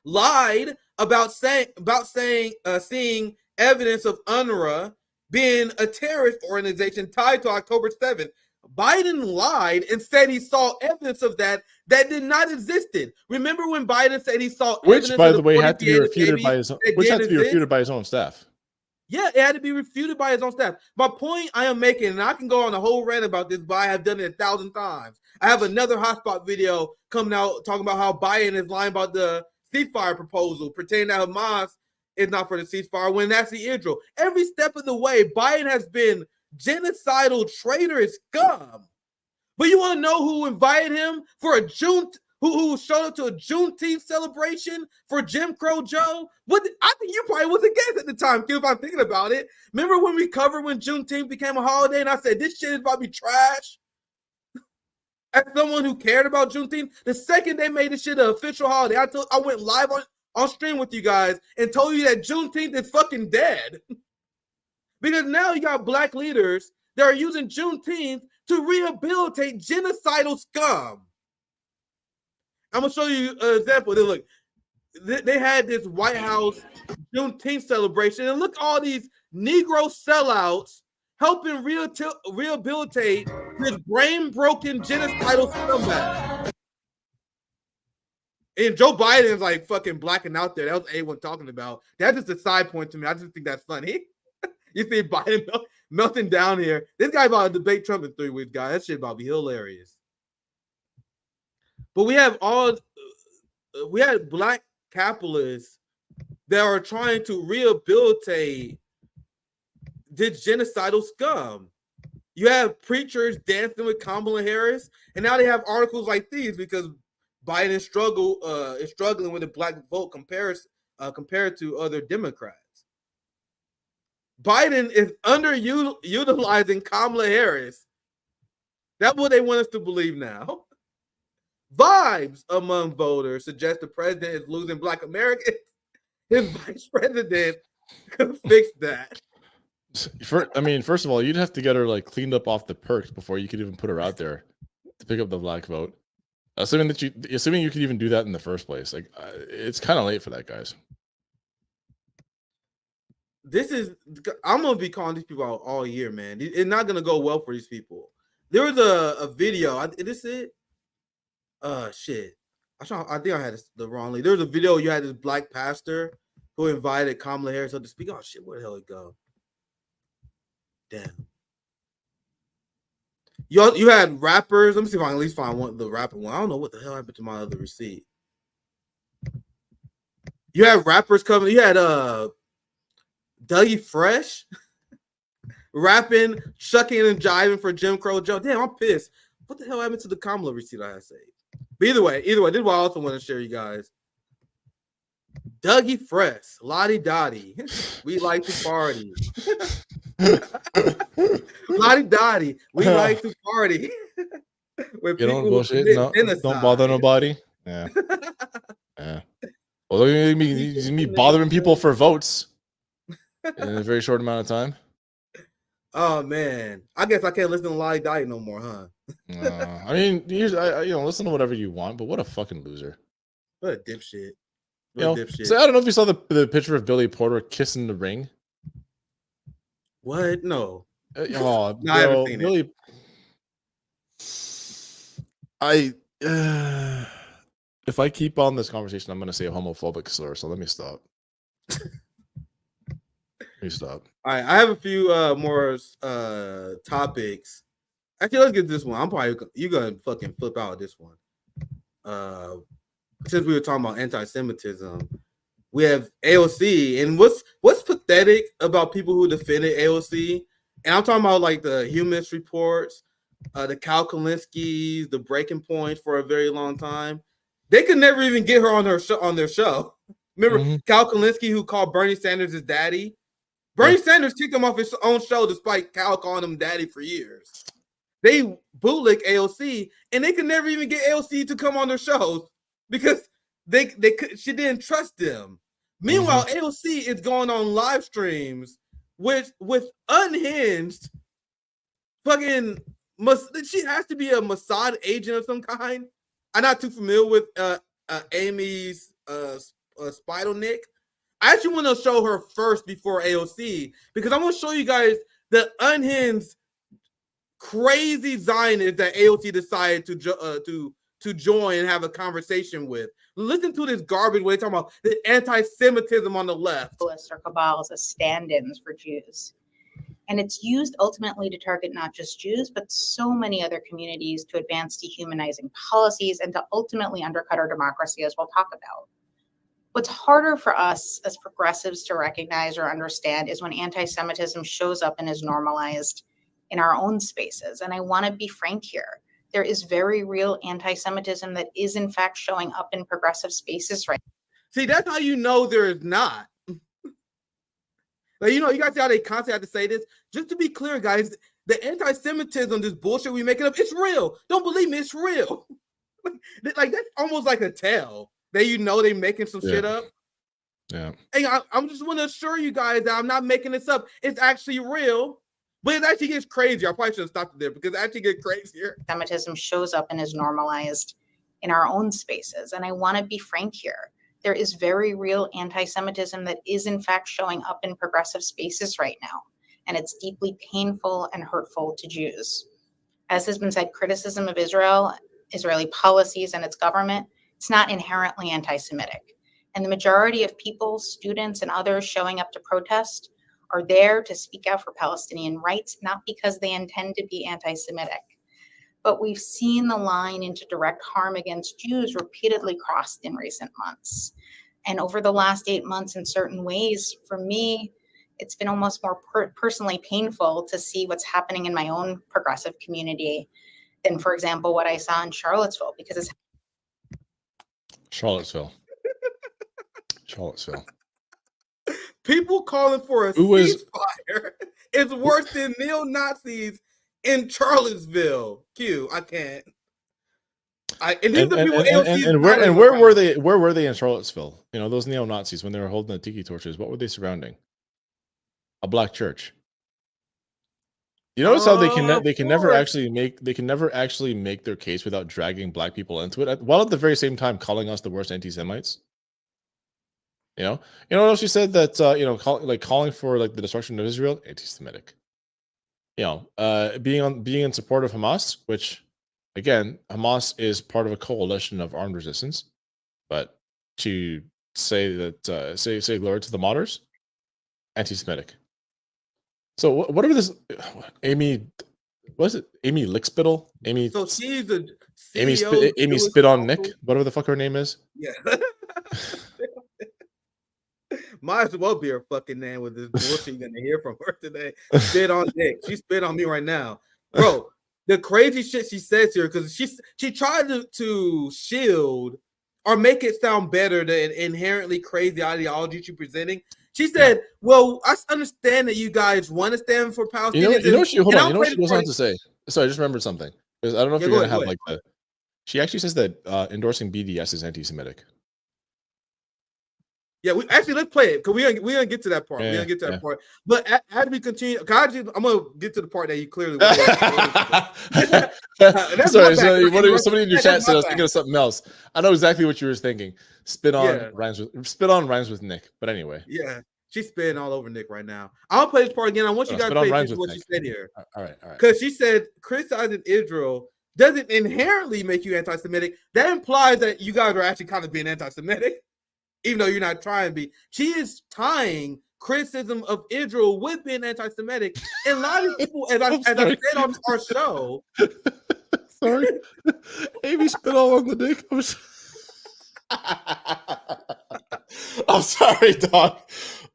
Lied about seeing evidence of UNRWA being a terrorist organization tied to October 7th. Biden lied and said he saw evidence of that did not existed. Remember when Biden said he saw which, evidence by of the way, had to be refuted by his own staff. Yeah, it had to be refuted by his own staff. My point I am making, and I can go on a whole rant about this, but I have done it 1,000 times. I have another hotspot video coming out talking about how Biden is lying about the ceasefire proposal, pretending that Hamas is not for the ceasefire when that's the Israel. Every step of the way, Biden has been genocidal, traitorous scum. But you want to know who invited him for a who showed up to a Juneteenth celebration for Jim Crow Joe? I think you probably was against at the time, Q, if I'm thinking about it. Remember when we covered when Juneteenth became a holiday and I said, this shit is about to be trash? As someone who cared about Juneteenth, the second they made this shit an official holiday, I went live on stream with you guys and told you that Juneteenth is fucking dead. Because now you got black leaders that are using Juneteenth to rehabilitate genocidal scum. I'm going to show you an example. Look, they had this White House Juneteenth celebration, and look all these Negro sellouts helping rehabilitate this brain-broken genocidal scumbag. And Joe Biden is like fucking blacking out there. That was A1 talking about. That's just a side point to me. I just think that's funny. You see Biden melting down here. This guy about to debate Trump in 3 weeks, guys. That shit about to be hilarious. But we had black capitalists that are trying to rehabilitate this genocidal scum. You have preachers dancing with Kamala Harris, and now they have articles like these because Biden is struggling with the black vote compared to other Democrats. Biden is underutilizing Kamala Harris. That's what they want us to believe now. Vibes among voters suggest the president is losing black Americans. His vice president could fix that. First of all, you'd have to get her like cleaned up off the perks before you could even put her out there to pick up the black vote. Assuming you could even do that in the first place, like it's kind of late for that, guys. I'm gonna be calling these people out all year, man. It's not gonna go well for these people. There was a video. Is it? Shit. I think I had the wrong link. There was a video. You had this black pastor who invited Kamala Harris up to speak. Oh shit, where the hell it go? Damn. You had rappers. Let me see if I can at least find the rapper one. I don't know what the hell happened to my other receipt. You had rappers coming. You had Dougie Fresh rapping, shucking and jiving for Jim Crow Joe. Damn, I'm pissed. What the hell happened to the Kamala receipt I had saved? But either way, this is what I also want to share you guys. Dougie Fresh, Lottie Dottie, we like to party. Lottie Dottie, we like to party. You don't bullshit. No, don't bother nobody. Yeah. Yeah. Well, you me bothering people for votes in a very short amount of time. Oh man, I guess I can't listen to Lottie Dottie no more, huh? I mean, listen to whatever you want, but what a fucking loser. What a dipshit. Dipshit. So I don't know if you saw the picture of Billy Porter kissing the ring. What? No. No, I haven't seen Billy. If I keep on this conversation, I'm going to say a homophobic slur. So let me stop. All right, I have a few more topics. Actually, let's get this one. You're gonna fucking flip out this one. Since we were talking about anti-Semitism, we have AOC, and what's pathetic about people who defended AOC, and I'm talking about like the Humanist Reports, the Cal Kalinskis, the Breaking Point for a very long time. They could never even get her on their show. Remember Cal Kalinski, who called Bernie Sanders his daddy? Bernie Sanders kicked him off his own show despite Cal calling him daddy for years. They bootlick AOC, and they could never even get AOC to come on their shows because she didn't trust them. Meanwhile, AOC is going on live streams with unhinged fucking. She has to be a Mossad agent of some kind. I'm not too familiar with Amy's Spidelnick. I actually want to show her first before AOC because I want to show you guys the unhinged, crazy Zionists that AOC decided to join and have a conversation with. Listen to this garbage where they talking about the anti-Semitism on the left. Or cabals as stand-ins for Jews. And it's used ultimately to target not just Jews, but so many other communities to advance dehumanizing policies and to ultimately undercut our democracy, as we'll talk about. What's harder for us as progressives to recognize or understand is when anti-Semitism shows up and is normalized in our own spaces. And I want to be frank here. There is very real anti-Semitism that is in fact showing up in progressive spaces right now. See, that's how you know there is not. Like, you guys see how they constantly have to say this? Just to be clear, guys, the anti-Semitism, this bullshit we making up, it's real. Don't believe me, it's real. Like that's almost like a tell. That they making some shit up. Yeah. And I'm just want to assure you guys that I'm not making this up. It's actually real. But it actually gets crazier. I probably should have stopped it there because it actually gets crazier. Anti-Semitism shows up and is normalized in our own spaces. And I want to be frank here. There is very real anti-Semitism that is in fact showing up in progressive spaces right now. And it's deeply painful and hurtful to Jews. As has been said, criticism of Israel, Israeli policies and its government, it's not inherently anti-Semitic. And the majority of people, students, and others showing up to protest are there to speak out for Palestinian rights, not because they intend to be anti-Semitic. But we've seen the line into direct harm against Jews repeatedly crossed in recent months. And over the last 8 months, in certain ways, for me, it's been almost more personally painful to see what's happening in my own progressive community than, for example, what I saw in Charlottesville, because it's Charlottesville. People calling for a ceasefire is worse than neo-Nazis in Charlottesville. I can't. Where were they? Where were they in Charlottesville? Those neo-Nazis when they were holding the tiki torches. What were they surrounding? A black church. You notice how they can never actually make their case without dragging black people into it, while at the very same time calling us the worst anti-Semites. You know what else she said that calling for like the destruction of Israel, anti-Semitic. Being in support of Hamas, which again, Hamas is part of a coalition of armed resistance, but to say that say glory to the martyrs, anti-Semitic. So whatever this Amy, was it Amy Lickspittle? Amy. So she's a Amy Spit on Nick, whatever the fuck her name is. Yeah. Might as well be her fucking name with this bullshit you're gonna hear from her today. Spit on Nick. She spit on me right now, bro. The crazy shit she says here, because she tried to shield or make it sound better than inherently crazy ideology she's presenting. She said, "Well, I understand that you guys want to stand for Palestinians." You know what she goes on to say? Sorry, I just remembered something. Because I don't know if you're gonna have like the. She actually says that endorsing BDS is anti-Semitic. Yeah, let's play it because we gonna get to that part. We're gonna get to that part. But as we continue, I'm gonna get to the part that you clearly. Sorry, somebody in your chat said I was thinking of something else. I know exactly what you were thinking. Spit on rhymes with Nick. But anyway, yeah, she's spitting all over Nick right now. I'll play this part again. I want you guys to pay attention to what she said here. All right. Because she said criticizing Israel doesn't inherently make you anti-Semitic. That implies that you guys are actually kind of being anti-Semitic. Even though you're not trying to be. She is tying criticism of Israel with being anti-Semitic. And a lot of people, as I said on our show. Sorry. Amy spit all on the dick. I'm sorry, dog.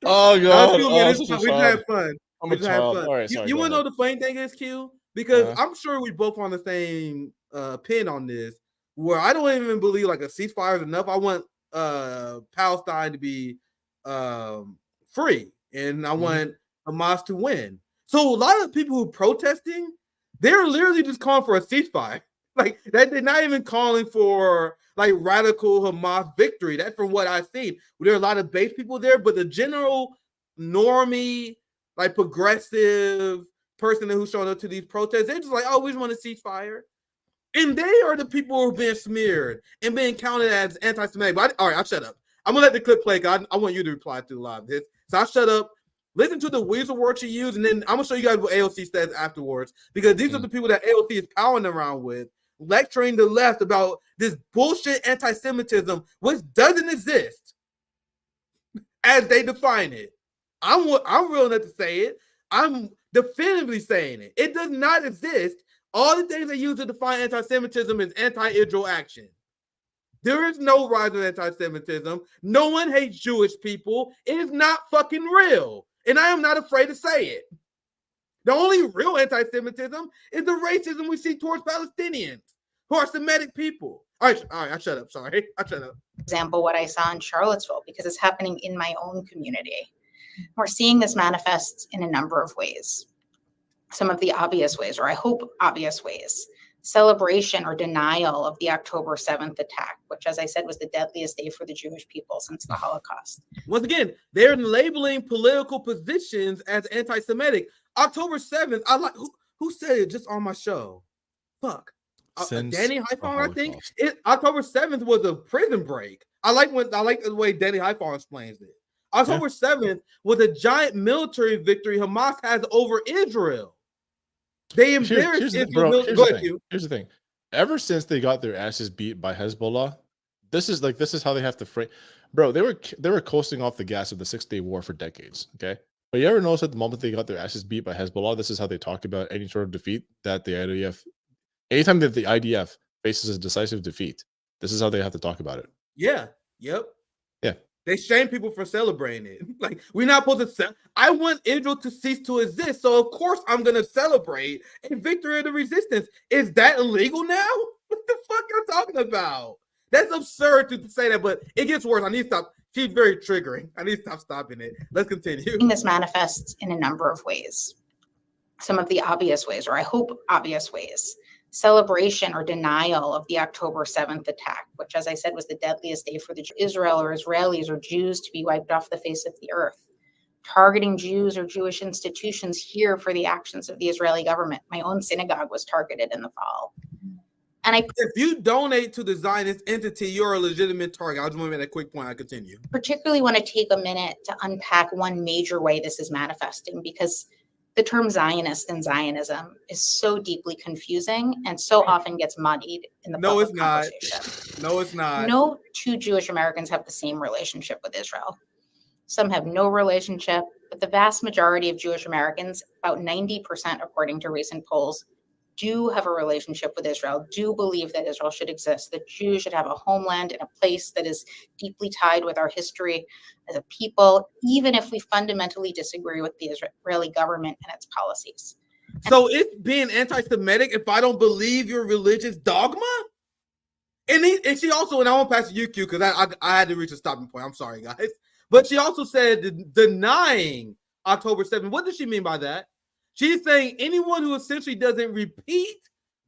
Oh, God. We had fun. We just had fun. All right, sorry, you want to know the funny thing is, Q? Because I'm sure we both on the same pin on this, where I don't even believe like a ceasefire is enough. I want Palestine to be free, and I want Hamas to win. So a lot of people who are protesting, they're literally just calling for a ceasefire. Like that, they're not even calling for like radical Hamas victory. That's from what I've seen. There are a lot of base people there, but the general normie, like progressive person who's showing up to these protests, they're just like, oh, we just want a ceasefire. And they are the people who are being smeared and being counted as anti-Semitic. All right, I'll shut up. I'm going to let the clip play. I want you to reply to a lot of this. So I'll shut up. Listen to the weasel word she used, and then I'm going to show you guys what AOC says afterwards, because these are the people that AOC is powering around with, lecturing the left about this bullshit anti-Semitism, which doesn't exist as they define it. I'm real enough to say it. I'm definitively saying it. It does not exist. All the things they use to define anti-Semitism is anti-Israel action. There is no rise of anti-Semitism. No one hates Jewish people. It is not fucking real. And I am not afraid to say it. The only real anti-Semitism is the racism we see towards Palestinians who are Semitic people. All right, I shut up. Sorry, I shut up. Example, what I saw in Charlottesville, because it's happening in my own community. We're seeing this manifest in a number of ways. Some of the obvious ways, or I hope obvious ways. Celebration or denial of the October 7th attack, which, as I said, was the deadliest day for the Jewish people since the Holocaust. Once again, they're labeling political positions as anti-Semitic. October 7th, who said it just on my show? Fuck. Danny Highfarm, I think. October 7th was a prison break. I like the way Danny Highfarm explains it. October 7th was a giant military victory Hamas has over Israel. They embarrassed Israel. Here's the thing. Ever since they got their asses beat by Hezbollah, this is how they have to frame. Bro, they were coasting off the gas of the 6-day war for decades. Okay, but you ever notice at the moment they got their asses beat by Hezbollah, this is how they talk about any sort of defeat that the IDF. Anytime that the IDF faces a decisive defeat, this is how they have to talk about it. Yeah. Yep. Yeah. They shame people for celebrating it. Like, we're not supposed to I want Israel to cease to exist. So, of course, I'm going to celebrate a victory of the resistance. Is that illegal now? What the fuck are you talking about? That's absurd to say that, but it gets worse. I need to stop. She's very triggering. I need to stop stopping it. Let's continue. This manifests in a number of ways. Some of the obvious ways, or I hope obvious ways. Celebration or denial of the October 7th attack, which, as I said, was the deadliest day for the Israel or Israelis or Jews to be wiped off the face of the earth. Targeting Jews or Jewish institutions here for the actions of the Israeli government. My own synagogue was targeted in the fall. And if you donate to the Zionist entity, you're a legitimate target. I just want to make that quick point. I continue. Particularly want to take a minute to unpack one major way this is manifesting, because the term Zionist and Zionism is so deeply confusing and so often gets muddied in the public conversation. No, it's not. No two Jewish Americans have the same relationship with Israel. Some have no relationship, but the vast majority of Jewish Americans, about 90% according to recent polls, do have a relationship with Israel, do believe that Israel should exist, that Jews should have a homeland and a place that is deeply tied with our history as a people, even if we fundamentally disagree with the Israeli government and its policies. So it's being anti-Semitic if I don't believe your religious dogma? And she also, and I won't pass to you, Q, because I had to reach a stopping point. I'm sorry, guys. But she also said denying October 7th. What does she mean by that? She's saying anyone who essentially doesn't repeat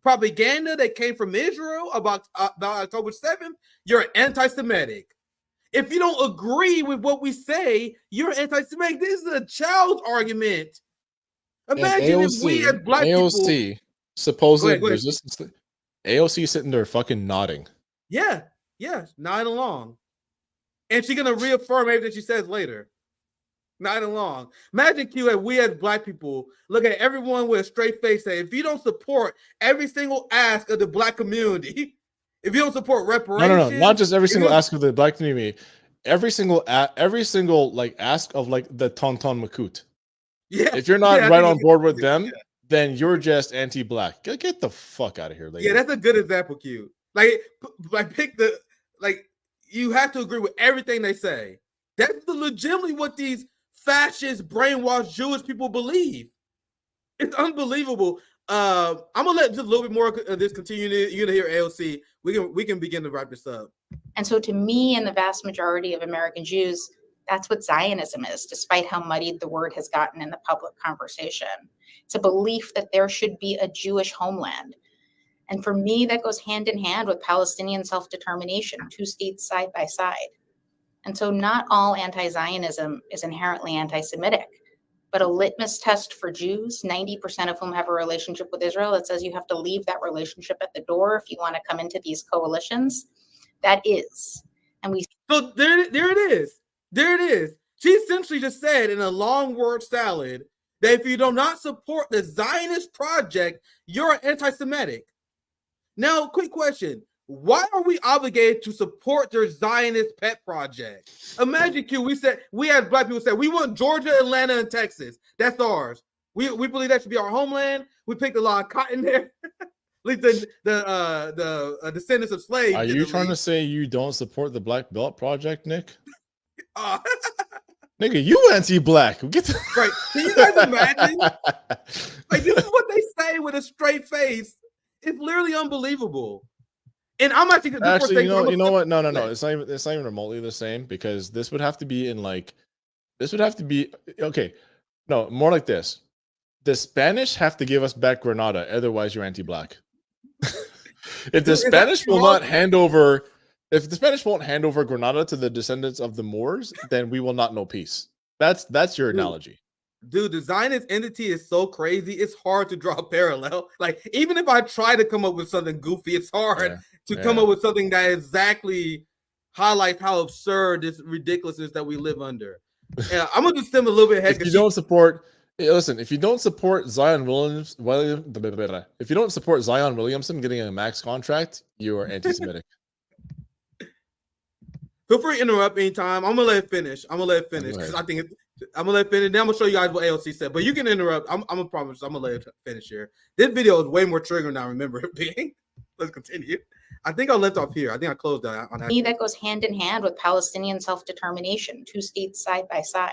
propaganda that came from Israel about October 7th, you're anti-Semitic. If you don't agree with what we say, you're anti-Semitic. This is a child's argument. Imagine AOC, if we as black people... supposed Go ahead. resistance. AOC sitting there fucking nodding. Yeah, nodding along. And she's going to reaffirm everything she says later. Nodding along. Imagine, Q, that we as black people look at everyone with a straight face say, if you don't support every single ask of the black community, if you don't support reparations... No, not just every single ask of the black community. Every single like ask of like the Tonton Makut. Yeah. If you're not right on board with them, then you're just anti-black. Get the fuck out of here, lady. Yeah, that's a good example, Q. Like pick the, like, you have to agree with everything they say. That's legitimately what these fascist, brainwashed Jewish people believe. It's unbelievable. I'm gonna let just a little bit more of this continue. You're gonna hear AOC. We can begin to wrap this up. And so to me and the vast majority of American Jews, that's what Zionism is, despite how muddied the word has gotten in the public conversation. It's a belief that there should be a Jewish homeland. And for me, that goes hand in hand with Palestinian self-determination, two states side by side. And so not all anti-Zionism is inherently anti-Semitic, but a litmus test for Jews, 90% of whom have a relationship with Israel, that says you have to leave that relationship at the door if you want to come into these coalitions. That is. And we... So there it is. There it is. She essentially just said in a long word salad that if you do not support the Zionist project, you're anti-Semitic. Now, quick question. Why are we obligated to support their Zionist pet project? Imagine, Q, we had black people say, we want Georgia, Atlanta, and Texas. That's ours. We believe that should be our homeland. We picked a lot of cotton there. At least the descendants of slaves. Are you trying to say you don't support the Black Belt Project, Nick? Nigga, you anti-black. Get the... Right. Can you guys imagine? Like, this is what they say with a straight face. It's literally unbelievable. And I'm actually you know what? No. It's not even remotely the same, because this would have to be okay. No, more like this. The Spanish have to give us back Granada, otherwise you're anti-black. If the Spanish will not hand over, if the Spanish won't hand over Granada to the descendants of the Moors, then we will not know peace. That's your analogy. Dude, the Zionist entity is so crazy. It's hard to draw a parallel. Like, even if I try to come up with something goofy, it's hard to come up with something that exactly highlights how absurd this ridiculousness that we live under. Yeah, I'm gonna just stem a little bit ahead. If you don't support, listen, if you don't support Zion Williamson getting a max contract, you are anti-Semitic. Feel free to interrupt anytime. I'm gonna let it finish. Because I think I'm gonna let it finish. Then I'm gonna show you guys what AOC said. But you can interrupt. I'm gonna promise. I'm gonna let it finish here. This video is way more triggering than I remember it being. Let's continue. I think I left off here. I think I closed that on that. That goes hand in hand with Palestinian self-determination, two states side by side.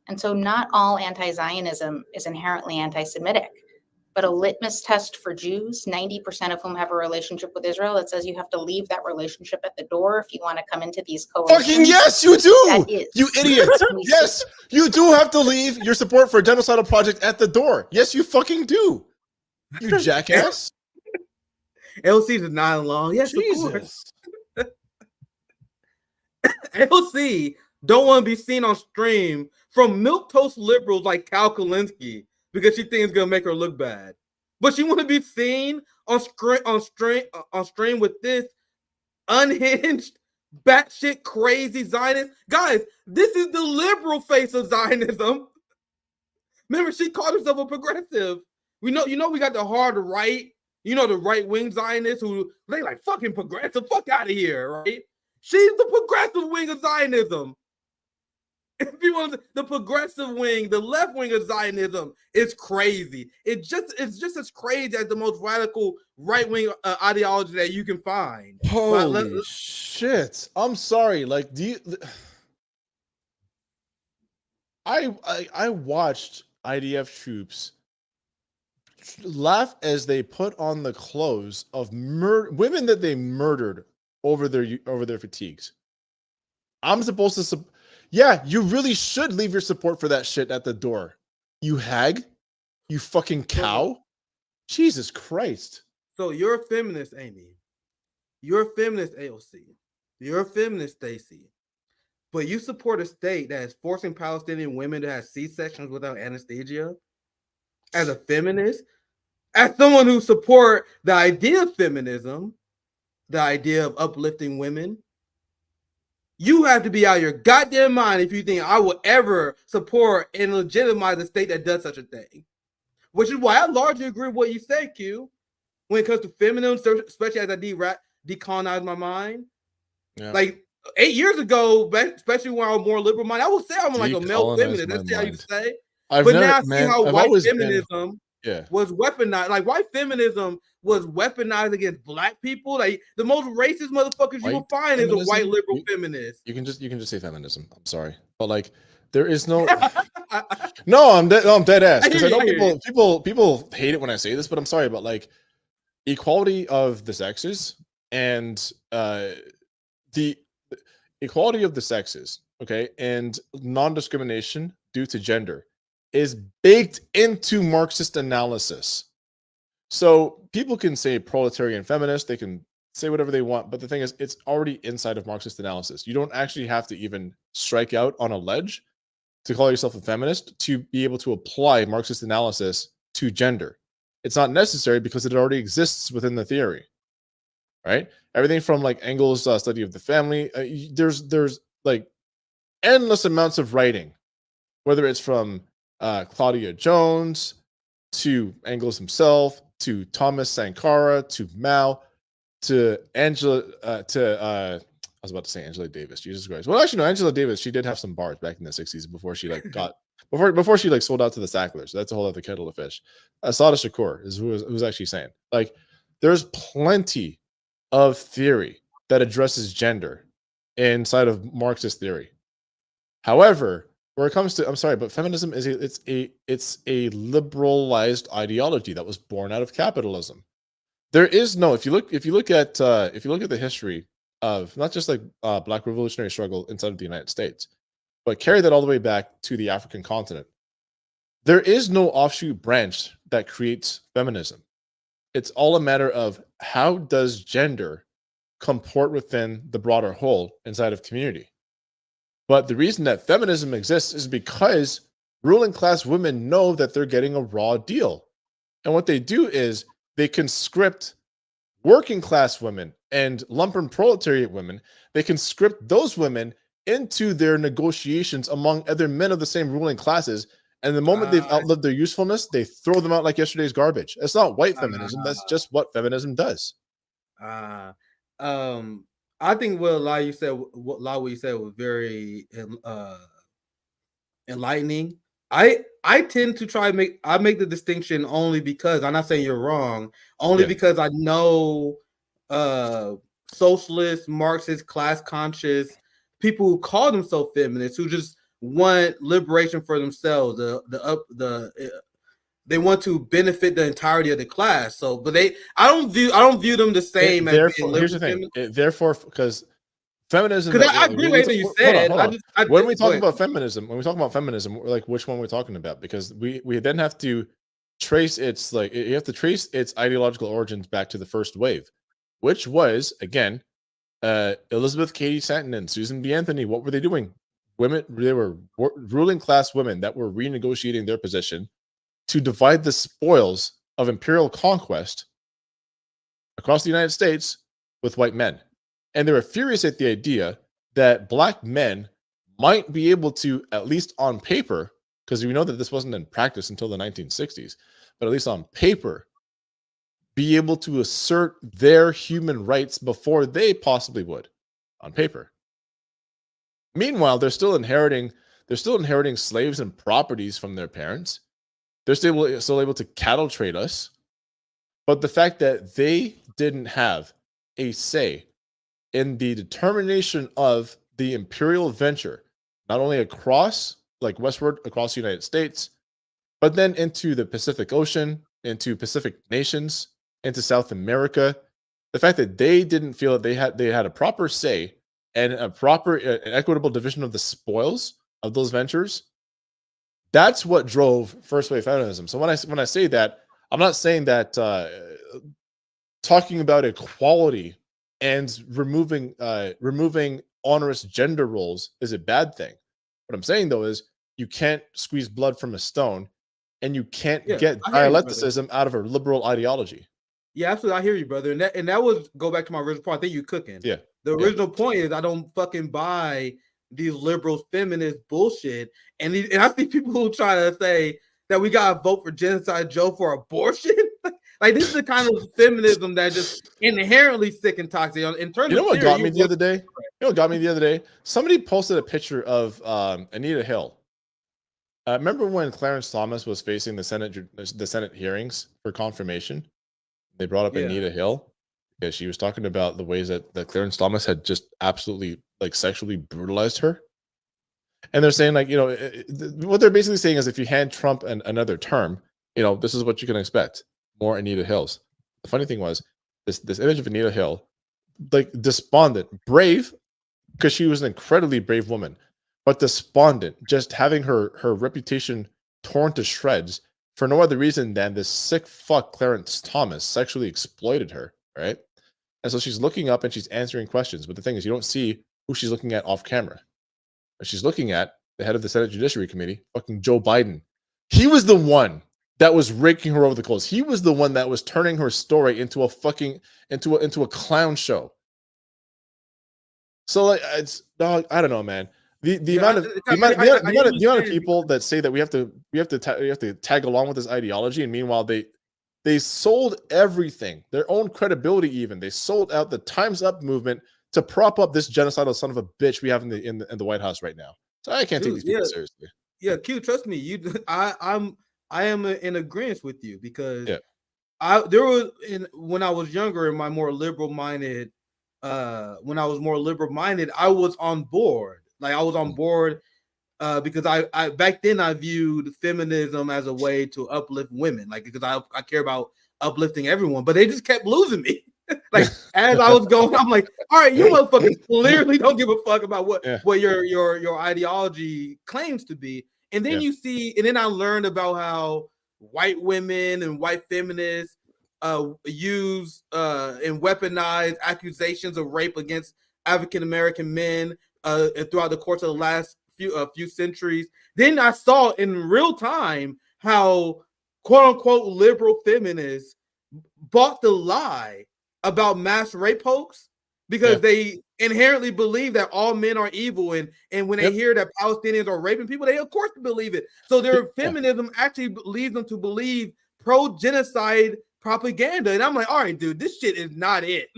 And so not all anti-Zionism is inherently anti-Semitic, but a litmus test for Jews, 90% of whom have a relationship with Israel, that says you have to leave that relationship at the door if you want to come into these coalitions. Fucking yes, you do! You idiot! Yes, you do have to leave your support for a genocidal project at the door. Yes, you fucking do. You jackass. LC is not along. Yes, Jesus. Of course. LC don't want to be seen on stream from milquetoast liberals like Cal Kalinske because she thinks it's gonna make her look bad. But she want to be seen on stream with this unhinged, batshit crazy Zionist. Guys, this is the liberal face of Zionism. Remember, she called herself a progressive. We got the hard right. The right-wing Zionists who they like fucking progressive, fuck out of here, right? She's the progressive wing of Zionism. The progressive wing, the left wing of Zionism is crazy. It's just as crazy as the most radical right wing ideology that you can find. Holy shit! I'm sorry. Like, I watched IDF troops laugh as they put on the clothes of women that they murdered over their fatigues. I'm supposed to yeah, you really should leave your support for that shit at the door. You hag, you fucking cow. Jesus Christ. So you're a feminist, Amy. You're a feminist, AOC. You're a feminist, Stacy. But you support a state that is forcing Palestinian women to have C-sections without anesthesia? As a feminist? As someone who support the idea of feminism, the idea of uplifting women, you have to be out of your goddamn mind if you think I will ever support and legitimize a state that does such a thing. Which is why I largely agree with what you said, Q. When it comes to feminism, especially as I decolonize my mind. Yeah. Like 8 years ago, especially when I was more liberal minded, I would say I'm like a male feminist. That's how you say. But now I see how white feminism was weaponized. Like white feminism was weaponized against black people. Like the most racist motherfuckers you will find is a white liberal feminist. You can just say feminism. I'm sorry, but like there is no. No, I'm dead ass because I know people hate it when I say this, but I'm sorry, but like equality of the sexes and the equality of the sexes, okay, and non-discrimination due to gender is baked into Marxist analysis. So people can say proletarian feminist, they can say whatever they want, but the thing is, it's already inside of Marxist analysis. You don't actually have to even strike out on a ledge to call yourself a feminist to be able to apply Marxist analysis to gender. It's not necessary because it already exists within the theory, right? Everything from like Engels' study of the family, there's like endless amounts of writing, whether it's from Claudia Jones to Engels himself, to Thomas Sankara, to Mao, to Angela, I was about to say Angela Davis. Jesus Christ. Well, actually, no, Angela Davis, she did have some bars back in the 60s before she like got before she like sold out to the Sacklers. So that's a whole other kettle of fish. Sada Shakur is who's actually saying. Like, there's plenty of theory that addresses gender inside of Marxist theory. However, where it comes to, I'm sorry, but feminism is it's a liberalized ideology that was born out of capitalism. There is no, if you look at the history of not just like Black revolutionary struggle inside of the United States, but carry that all the way back to the African continent, there is no offshoot branch that creates feminism. It's all a matter of how does gender comport within the broader whole inside of community. But the reason that feminism exists is because ruling class women know that they're getting a raw deal. And what they do is they conscript working class women and lumpen proletariat women. They conscript those women into their negotiations among other men of the same ruling classes. And the moment they've outlived their usefulness, they throw them out like yesterday's garbage. It's not white feminism. That's just what feminism does. I think what you said was very enlightening. I tend to make the distinction only because I'm not saying you're wrong, because I know socialist, Marxist, class conscious people who call themselves feminists who just want liberation for themselves. They want to benefit the entirety of the class. So, but I don't view them the same. Here's the thing. Therefore, because feminism. Because I agree with anything you said. When we talk about feminism, like which one we're talking about, because we then have to trace its you have to trace its ideological origins back to the first wave, which was again Elizabeth Cady Stanton and Susan B. Anthony. What were they doing? They were ruling class women that were renegotiating their position to divide the spoils of imperial conquest across the United States with white men. And they were furious at the idea that black men might be able to, at least on paper, because we know that this wasn't in practice until the 1960s, but at least on paper, be able to assert their human rights before they possibly would on paper. Meanwhile, they're still inheriting They're still inheriting slaves and properties from their parents. They're still able to cattle trade us. But the fact that they didn't have a say in the determination of the imperial venture, not only across, like westward across the United States, but then into the Pacific Ocean, into Pacific nations, into South America. The fact that they didn't feel that they had a proper say and a proper an equitable division of the spoils of those ventures, that's what drove first wave feminism. So when I say that, I'm not saying that talking about equality and removing onerous gender roles is a bad thing. What I'm saying though is you can't squeeze blood from a stone, and you can't get dialecticism out of a liberal ideology. Yeah, absolutely. I hear you, brother. And that was go back to my original point. I think you're cooking. Yeah. The original point is I don't fucking buy these liberal feminist bullshit. And I see people who try to say that we gotta vote for Genocide Joe for abortion. Like this is the kind of feminism that just inherently sick and toxic. In terms You know of what theory, got me the other day? You know what got me the other day? Somebody posted a picture of Anita Hill. Remember when Clarence Thomas was facing the Senate hearings for confirmation? They brought up Anita Hill because she was talking about the ways that Clarence Thomas had just absolutely like sexually brutalized her. And they're saying like, what they're basically saying is if you hand Trump another term, this is what you can expect. More Anita Hills. The funny thing was this image of Anita Hill, like despondent, brave, because she was an incredibly brave woman, but despondent, just having her reputation torn to shreds for no other reason than this sick fuck Clarence Thomas sexually exploited her, right? And so she's looking up and she's answering questions. But the thing is, you don't see who she's looking at off camera. She's looking at the head of the Senate Judiciary Committee, fucking Joe Biden. He was the one that was raking her over the coals. He was the one that was turning her story into a fucking into a clown show. So like I don't know, man. The amount of people that say that we have to tag along with this ideology, and meanwhile they sold everything, their own credibility, even they sold out the Time's Up movement to prop up this genocidal son of a bitch we have in the White House right now. So I can't take these people seriously. Yeah, Q, trust me, I am in agreement with you because when I was younger and my more liberal minded, when I was more liberal minded, I was on board. Like I was on board because I back then I viewed feminism as a way to uplift women, like because I care about uplifting everyone, but they just kept losing me. Like as I was going, I'm like, all right, you motherfuckers clearly don't give a fuck about what your ideology claims to be. And then you see, and then I learned about how white women and white feminists use and weaponize accusations of rape against African American men throughout the course of the last few centuries. Then I saw in real time how quote unquote liberal feminists bought the lie about mass rape hoax because they inherently believe that all men are evil, and when they hear that Palestinians are raping people, they of course believe it. So their feminism actually leads them to believe pro-genocide propaganda, and I'm like, all right, dude, this shit is not it.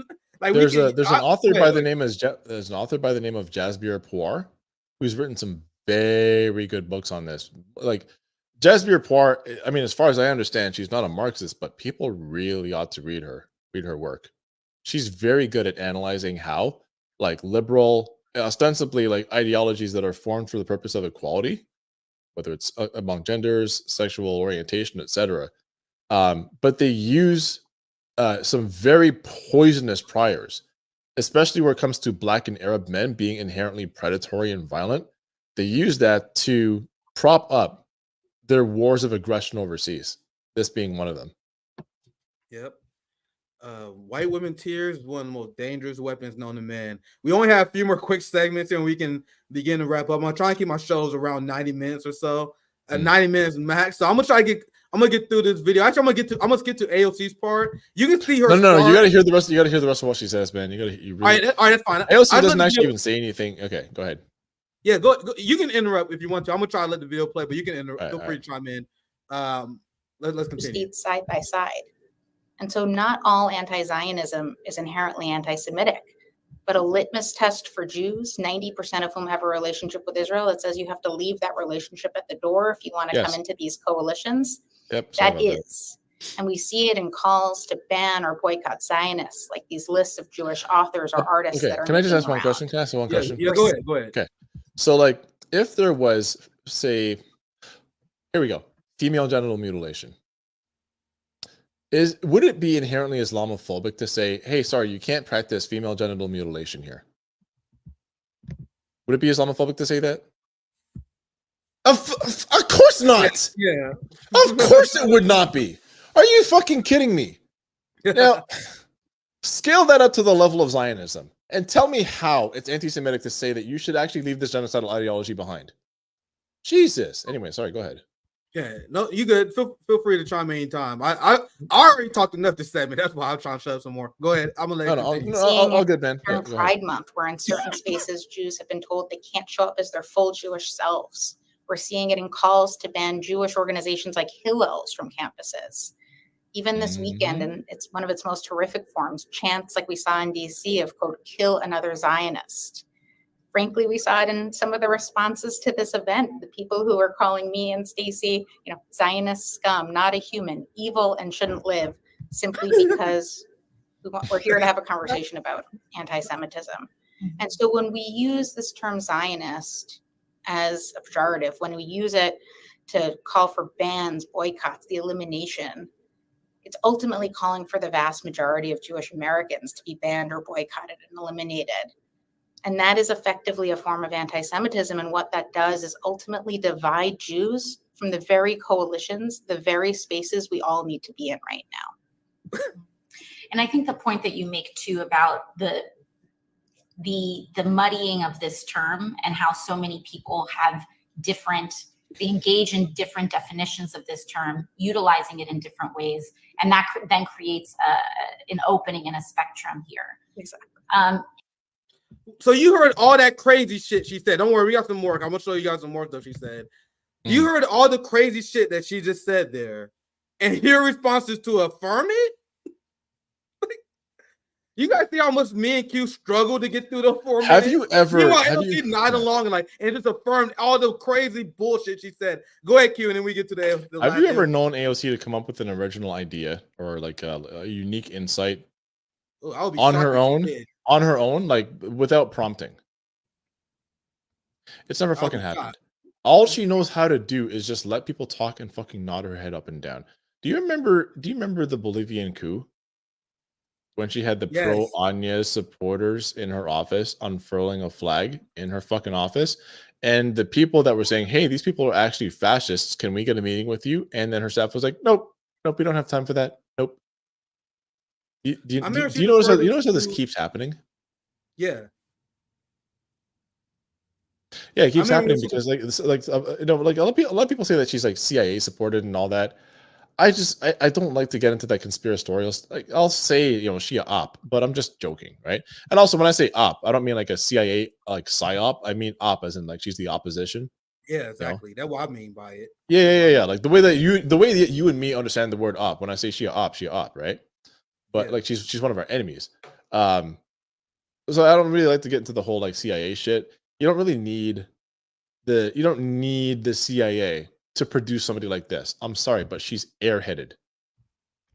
Like there's an author by the name of Jasbir Puar who's written some very good books on this. Like Jasbir Puar, I mean, as far as I understand, she's not a Marxist, but people really ought to read her work. She's very good at analyzing how like liberal, ostensibly like ideologies that are formed for the purpose of equality, whether it's among genders, sexual orientation, etc. But they use some very poisonous priors, especially where it comes to Black and Arab men being inherently predatory and violent. They use that to prop up their wars of aggression overseas, this being one of them. Yep. White women tears is one of the most dangerous weapons known to man. We only have a few more quick segments and we can begin to wrap up. I'm gonna try and keep my shows around 90 minutes or so, 90 minutes max. So I'm gonna get through this video. Actually, I'm gonna get to AOC's part. You can see her. No, you gotta hear the rest. You gotta hear the rest of what she says, man. All right, that's fine. AOC doesn't actually even say anything. Okay, go ahead. Yeah, go. You can interrupt if you want to. I'm gonna try to let the video play, but you can interrupt. Feel free to chime in. Let's continue. Side by side. And so not all anti-Zionism is inherently anti-Semitic. but a litmus test for Jews, 90% of whom have a relationship with Israel, that says you have to leave that relationship at the door if you want to come Yes. into these coalitions. Yep. Sorry That about that. is. And we see it in calls to ban or boycott Zionists, like these lists of Jewish authors or artists Okay. that are Can I just making ask one around. question? Can I ask one Yeah, question? yeah, go ahead. Go ahead. Okay. So, like, if there was, say, here we go, female genital mutilation, would it be inherently Islamophobic to say, hey, sorry, you can't practice female genital mutilation here? Would it be Islamophobic to say that? Of course not. Yeah. Of course it would not be. Are you fucking kidding me? Now, scale that up to the level of Zionism and tell me how it's anti-Semitic to say that you should actually leave this genocidal ideology behind. Jesus. Anyway, sorry, go ahead. Yeah, no, you good. Feel free to chime in anytime. I already talked enough this segment. That's why I'm trying to shut up some more. Go ahead. I'm gonna let you continue. All good, man. During Yeah, Pride Month, where in certain spaces Jews have been told they can't show up as their full Jewish selves. We're seeing it in calls to ban Jewish organizations like Hillels from campuses. Even this weekend, and it's one of its most horrific forms, chants like we saw in DC of, quote, kill another Zionist. Frankly, we saw it in some of the responses to this event. The people who are calling me and Stacy, Zionist scum, not a human, evil and shouldn't live, simply because we're here to have a conversation about anti-Semitism. And so when we use this term Zionist as a pejorative, when we use it to call for bans, boycotts, the elimination, it's ultimately calling for the vast majority of Jewish Americans to be banned or boycotted and eliminated. And that is effectively a form of anti-Semitism. And what that does is ultimately divide Jews from the very coalitions, the very spaces we all need to be in right now. And I think the point that you make too about the muddying of this term and how so many people have they engage in different definitions of this term, utilizing it in different ways. And that then creates an opening in a spectrum here. Exactly. So you heard all that crazy shit she said. Don't worry, we got some more. I'm gonna show you guys some more stuff she said. You heard all the crazy shit that she just said there, and your response is to affirm it. You guys see how much me and Q struggle to get through the 4 minutes? Have you ever? AOC nod along and just affirmed all the crazy bullshit she said. Go ahead, Q, and then we get to the Have you ever known AOC to come up with an original idea or like a unique insight on her own, like without prompting? It's never fucking happened. All she knows how to do is just let people talk and fucking nod her head up and down. Do you remember the Bolivian coup? When she had the pro Anya supporters in her office unfurling a flag in her fucking office, and the people that were saying, hey, these people are actually fascists, can we get a meeting with you? And then her staff was like, nope, we don't have time for that. Nope. Do you notice how this keeps happening? Yeah, it keeps happening because like a lot of people say that she's like CIA supported and all that. I don't like to get into that conspiratorial. Like I'll say, she a op, but I'm just joking, right? And also when I say op, I don't mean like a CIA like psyop. I mean op as in like she's the opposition. Yeah, exactly. That's what I mean by it. Yeah. Like the way that you and me understand the word op. When I say she a op, right? But like she's one of our enemies. So I don't really like to get into the whole like CIA shit. You don't need the CIA to produce somebody like this. I'm sorry, but she's airheaded.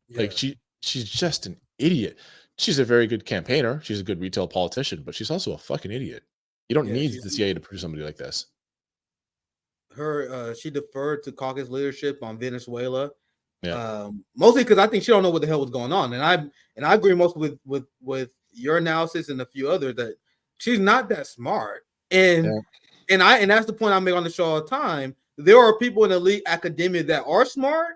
Yeah. Like she's just an idiot. She's a very good campaigner. She's a good retail politician, but she's also a fucking idiot. You don't need the CIA to produce somebody like this. She deferred to caucus leadership on Venezuela. Mostly because I think she don't know what the hell was going on. And I agree mostly with your analysis and a few others that she's not that smart. And that's the point I make on the show all the time. There are people in elite academia that are smart,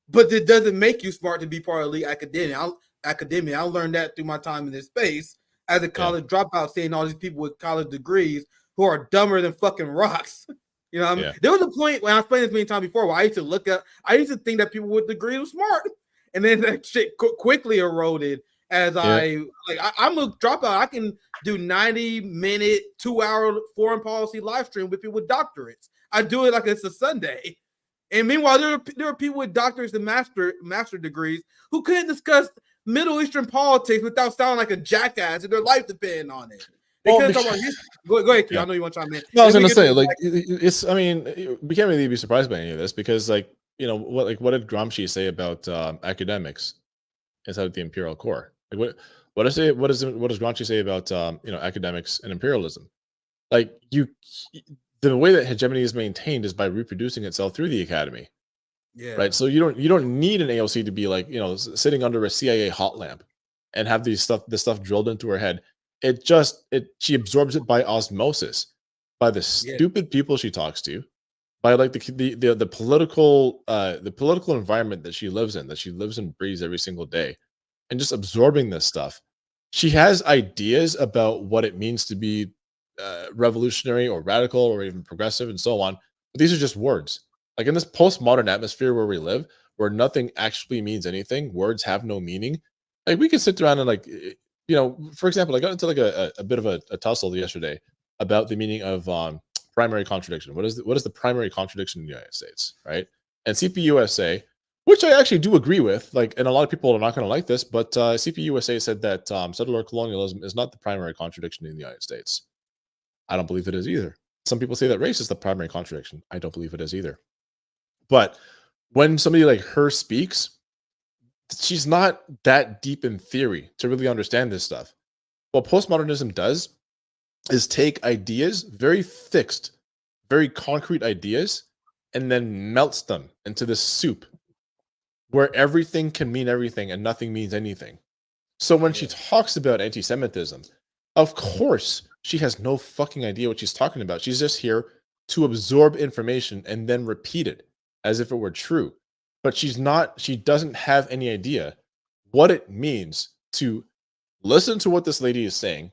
but it doesn't make you smart to be part of elite academia. I learned that through my time in this space as a college dropout, seeing all these people with college degrees who are dumber than fucking rocks. You know what I mean? There was a point when I explained this many times before where I used to think that people with degrees were smart. And then that shit quickly eroded as I'm a dropout. I can do 90-minute, 2-hour foreign policy live stream with people with doctorates. I do it like it's a Sunday. And meanwhile, there are people with doctorates and master degrees who couldn't discuss Middle Eastern politics without sounding like a jackass and their life depending on it. Well, Because go ahead, Q. Yeah. I know you want to chime in. No, I was Then we gonna get say, to- like, it's. I mean, we can't really be surprised by any of this because, like, you know, what did Gramsci say about academics inside of the imperial core? Like, what does Gramsci say about you know, academics and imperialism? Like, the way that hegemony is maintained is by reproducing itself through the academy, yeah, right? So you don't need an AOC to be like, you know, sitting under a CIA hot lamp and have this stuff drilled into her head. She absorbs it by osmosis, by the stupid people she talks to, by like the political environment that she lives and breathes every single day, and just absorbing this stuff. She has ideas about what it means to be revolutionary or radical or even progressive and so on, but these are just words. Like, in this postmodern atmosphere where we live, where nothing actually means anything, words have no meaning. Like, we can sit around and, like, you know, for example, I got into like a bit of a tussle yesterday about the meaning of primary contradiction. What is the primary contradiction in the United States, right? And CPUSA, which I actually do agree with, like, and a lot of people are not going to like this, but CPUSA said that settler colonialism is not the primary contradiction in the United States. I don't believe it is either. Some people say that race is the primary contradiction. I don't believe it is either. But when somebody like her speaks, she's not that deep in theory to really understand this stuff. What postmodernism does is take ideas, very fixed, very concrete ideas, and then melts them into this soup where everything can mean everything and nothing means anything. So when she talks about anti-Semitism, of course, she has no fucking idea what she's talking about. She's just here to absorb information and then repeat it as if it were true. But she doesn't have any idea what it means to listen to what this lady is saying,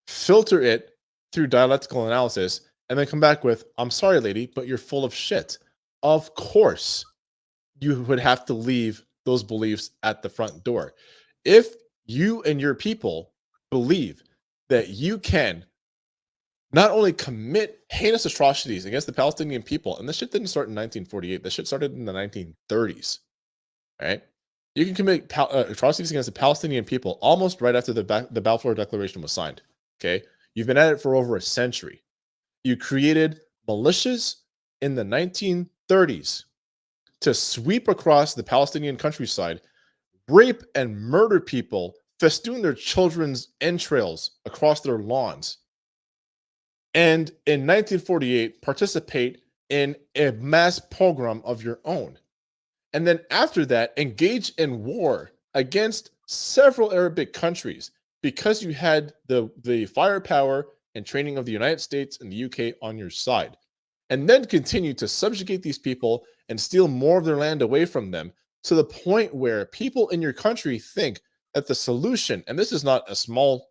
filter it through dialectical analysis, and then come back with, I'm sorry, lady, but you're full of shit. Of course, you would have to leave those beliefs at the front door. If you and your people believe that you can not only commit heinous atrocities against the Palestinian people, and this shit didn't start in 1948, this shit started in the 1930s, right? You can commit atrocities against the Palestinian people almost right after the Balfour Declaration was signed, okay? You've been at it for over a century. You created militias in the 1930s to sweep across the Palestinian countryside, rape and murder people, festoon their children's entrails across their lawns, and in 1948 participate in a mass pogrom of your own. And then after that, engage in war against several Arabic countries because you had the firepower and training of the United States and the UK on your side. And then continue to subjugate these people and steal more of their land away from them to the point where people in your country think that the solution, and this is not a small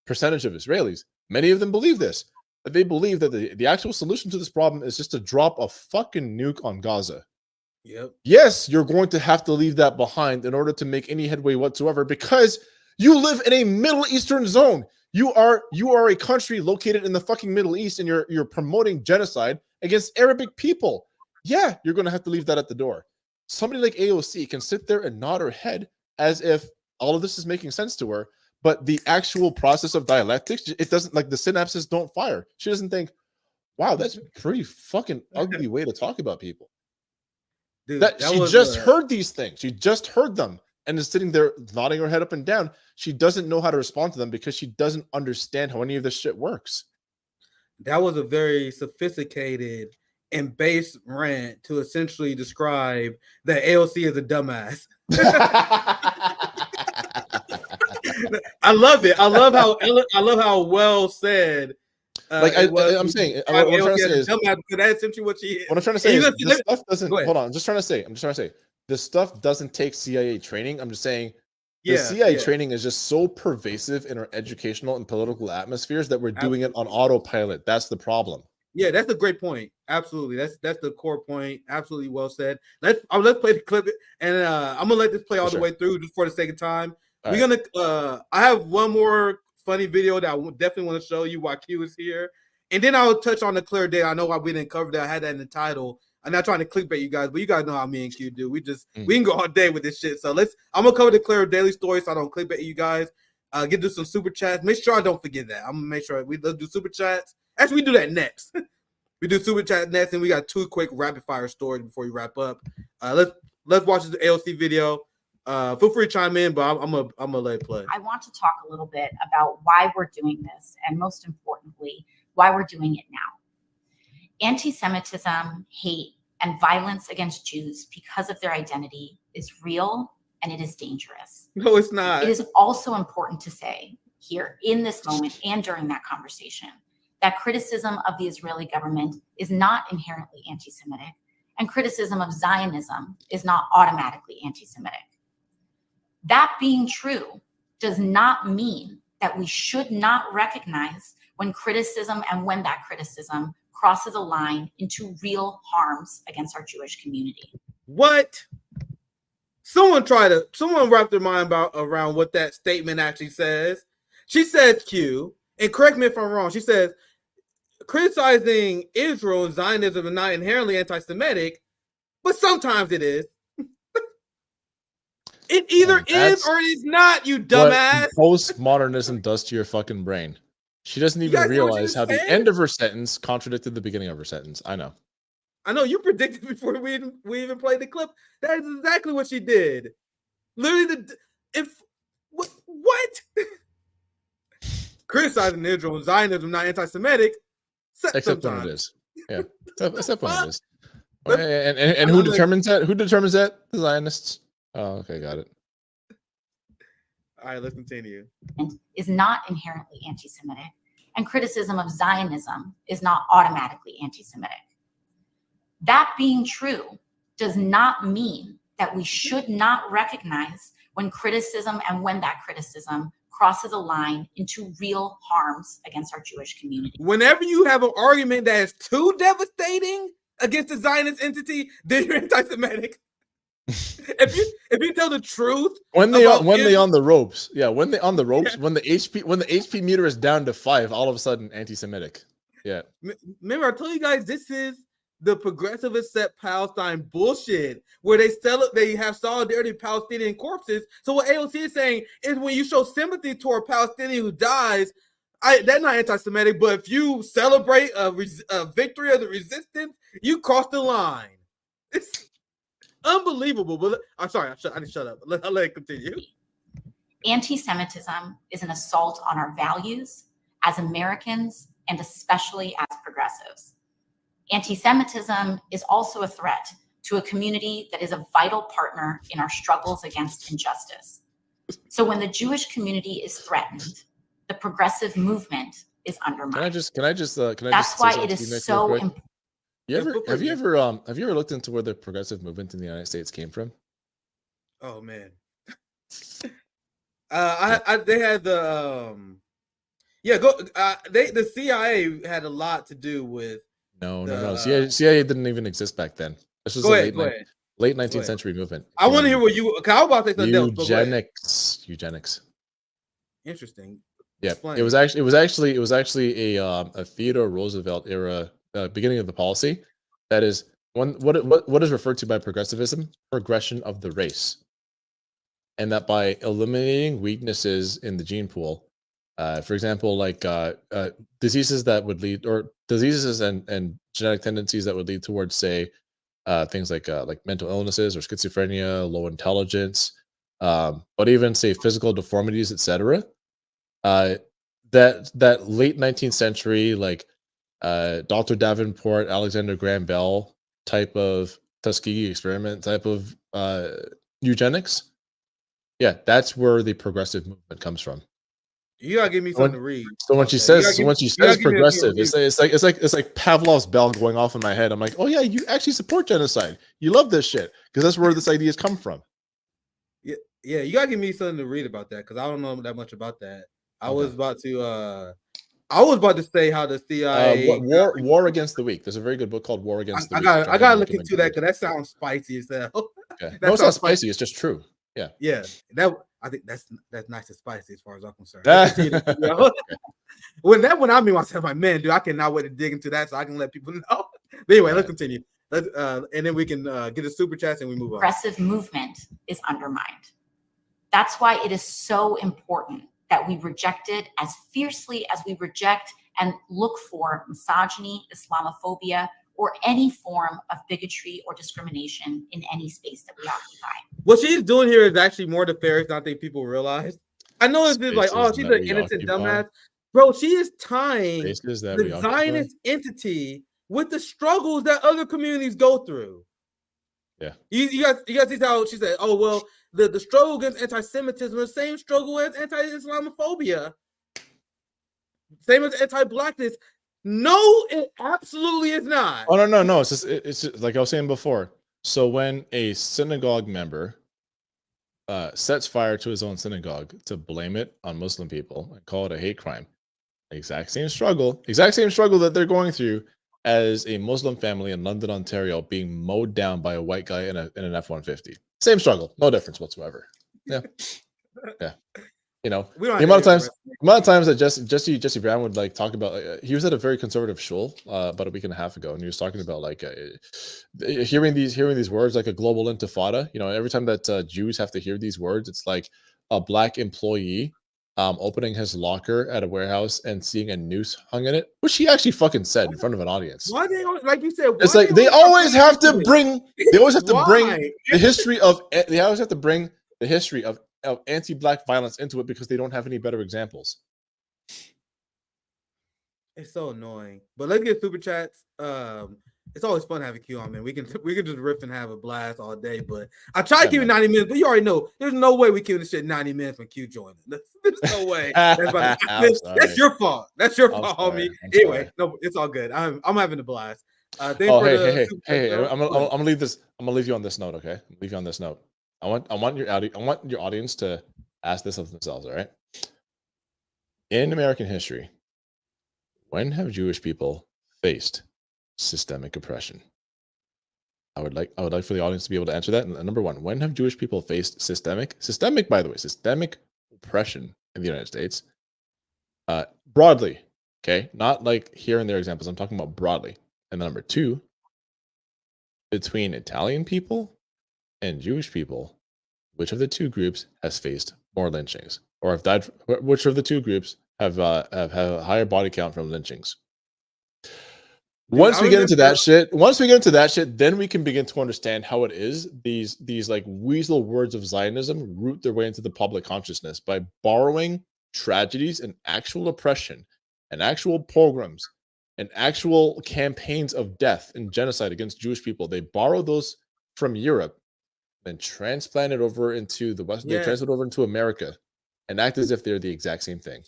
percentage of Israelis, many of them believe this, that they believe that the actual solution to this problem is just to drop a fucking nuke on Gaza. Yep. Yes, you're going to have to leave that behind in order to make any headway whatsoever because you live in a Middle Eastern zone. You are a country located in the fucking Middle East, and you're promoting genocide against Arabic people. Yeah, you're going to have to leave that at the door. Somebody like AOC can sit there and nod her head as if all of this is making sense to her, but the actual process of dialectics, it doesn't, like, the synapses don't fire. She doesn't think, wow, that's a pretty fucking ugly way to talk about people. Dude, That she just heard these things. She just heard them and is sitting there nodding her head up and down. She doesn't know how to respond to them because she doesn't understand how any of this shit works. That was a very sophisticated and base rant to essentially describe that AOC is a dumbass. I love it. I love how well said. I'm saying, what I'm trying to say is, dumbass, because that's essentially what she is. What I'm trying to say is, this stuff doesn't. Hold on, I'm just trying to say, this stuff doesn't take CIA training. I'm just saying, the CIA training is just so pervasive in our educational and political atmospheres that we're doing it on autopilot. That's the problem. Yeah, that's a great point. Absolutely, that's the core point. Absolutely well said. Let's play the clip, and I'm gonna let this play all the way through just for the sake of time. We're gonna. I have one more funny video that I definitely want to show you while Q is here, and then I'll touch on the clear data. I know why we didn't cover that. I had that in the title. I'm not trying to clickbait you guys, but you guys know how me and Q do. We can go all day with this shit. So I'm gonna cover the Clear daily story so I don't clickbait you guys. Get to some super chats. Make sure I don't forget that. I'm gonna make sure let's do super chats. Actually, we do that next. We do super chat next, and we got 2 quick rapid fire stories before we wrap up. Let's watch the AOC video. Feel free to chime in, but I'm gonna let it play. I want to talk a little bit about why we're doing this, and most importantly, why we're doing it now. Anti-Semitism, hate, and violence against Jews because of their identity is real, and it is dangerous. No, it's not. It is also important to say here in this moment and during that conversation that criticism of the Israeli government is not inherently anti-Semitic, and criticism of Zionism is not automatically anti-Semitic. That being true does not mean that we should not recognize when criticism and when that criticism crosses a line into real harms against our Jewish community. What? Someone wrapped their mind around what that statement actually says. She says, Q, and correct me if I'm wrong, she says, criticizing Israel and Zionism is not inherently anti-Semitic, but sometimes it is. It either is or it is not, you dumbass. What postmodernism does to your fucking brain. She doesn't even realize how the end of her sentence contradicted the beginning of her sentence. I know. You predicted before we even played the clip. That is exactly what she did. Literally, what? Criticizing Israel and Zionism not anti-Semitic. Except when it is. Yeah. Except when it is. And who determines that? Who determines that? The Zionists. Oh, okay, got it. All right, let's continue. Is not inherently anti-Semitic, and criticism of Zionism is not automatically anti-Semitic. That being true does not mean that we should not recognize when criticism and when that criticism crosses a line into real harms against our Jewish community. Whenever you have an argument that is too devastating against the Zionist entity, then you're anti-Semitic. if you tell the truth when they on the ropes, when the HP meter is down to 5, all of a sudden anti-Semitic. Yeah. Remember, I told you guys this is the progressive accept Palestine bullshit, where they have solidarity with Palestinian corpses. So what AOC is saying is when you show sympathy toward a Palestinian who dies, that's not anti-Semitic. But if you celebrate a victory of the resistance, you cross the line. It's unbelievable. But I'm sorry, I didn't shut up. I'll let it continue. Anti-Semitism is an assault on our values as Americans and especially as progressives. Anti-Semitism is also a threat to a community that is a vital partner in our struggles against injustice. So when the Jewish community is threatened, the progressive movement is undermined. That's why it is so important. Have you ever looked into where the progressive movement in the United States came from? Oh man. They had the CIA had a lot to do with. No. CIA didn't even exist back then. This was late 19th century movement. I want to hear what you. I was about to say something eugenics. Interesting. Yeah, Explain. It was actually a Theodore Roosevelt era beginning of the policy. That is what is referred to by progressivism, progression of the race, and that by eliminating weaknesses in the gene pool, for example, like diseases that would lead, or diseases and genetic tendencies that would lead towards, say, things like mental illnesses or schizophrenia, low intelligence, but even say physical deformities, etc. That late 19th century, like Dr. Davenport, Alexander Graham Bell type of Tuskegee experiment type of eugenics. Yeah, that's where the progressive movement comes from. You gotta give me something to read. So when she says progressive, it's like Pavlov's bell going off in my head. I'm like, oh yeah, you actually support genocide. You love this shit because that's where this ideas come from. Yeah, you gotta give me something to read about that because I don't know that much about that. I was about to say how the CIA War Against the Weak. There's a very good book called War Against the Weak. I gotta look into that because that sounds spicy as hell. Okay. No, it's not spicy. It's just true. Yeah. Yeah. I think that's nice and spicy as far as I'm concerned. When I mean myself, like, man, dude, I cannot wait to dig into that so I can let people know. But anyway, let's continue. And then we can get the super chats and we move on. Progressive movement is undermined. That's why it is so important that we reject it as fiercely as we reject and look for misogyny, Islamophobia, or any form of bigotry or discrimination in any space that we occupy. What she's doing here is actually more nefarious than I think people realize. I know it's like, oh, she's an innocent dumbass. Bro, she is tying the Zionist entity with the struggles that other communities go through. Yeah. You guys see how she said, oh, well, the struggle against anti-Semitism is the same struggle as anti-Islamophobia. Same as anti-blackness. No, it absolutely is not. Oh, no. It's just like I was saying before. So when a synagogue member sets fire to his own synagogue to blame it on Muslim people and call it a hate crime, exact same struggle that they're going through as a Muslim family in London, Ontario, being mowed down by a white guy in an F-150. Same struggle, no difference whatsoever. Yeah. You know, the amount of times that Jesse Brown would like talk about. He was at a very conservative shul about a week and a half ago, and he was talking about like hearing these words like a global intifada. You know, every time that Jews have to hear these words, it's like a black employee opening his locker at a warehouse and seeing a noose hung in it, which he actually fucking said in front of an audience. Why they like you said? It's like they always have to bring the history of the history of anti-black violence into it because they don't have any better examples. It's so annoying. But let's get super chats. It's always fun having Q on, man. We can just riff and have a blast all day. But I try to keep it 90 minutes, but you already know there's no way we keep this shit 90 minutes when Q joins. There's no way. That's your fault. That's your fault, homie. Anyway, no, it's all good. I'm having a blast. Hey, I'm gonna leave this. I'm gonna leave you on this note, okay? Leave you on this note. I want your audience to ask this of themselves, all right? In American history, when have Jewish people faced systemic oppression? I would like for the audience to be able to answer that. And number one, when have Jewish people faced systemic oppression in the United States? Broadly, okay? Not like here and there examples. I'm talking about broadly. And number two, between Italian people and Jewish people, which of the two groups has faced more lynchings, or have died? Which of the two groups have a higher body count from lynchings? Once we get into that shit, then we can begin to understand how it is these like weasel words of Zionism root their way into the public consciousness by borrowing tragedies and actual oppression and actual pogroms and actual campaigns of death and genocide against Jewish people. They borrow those from Europe, then transplant it over into the West. They transplant it over into America and act as if they're the exact same thing.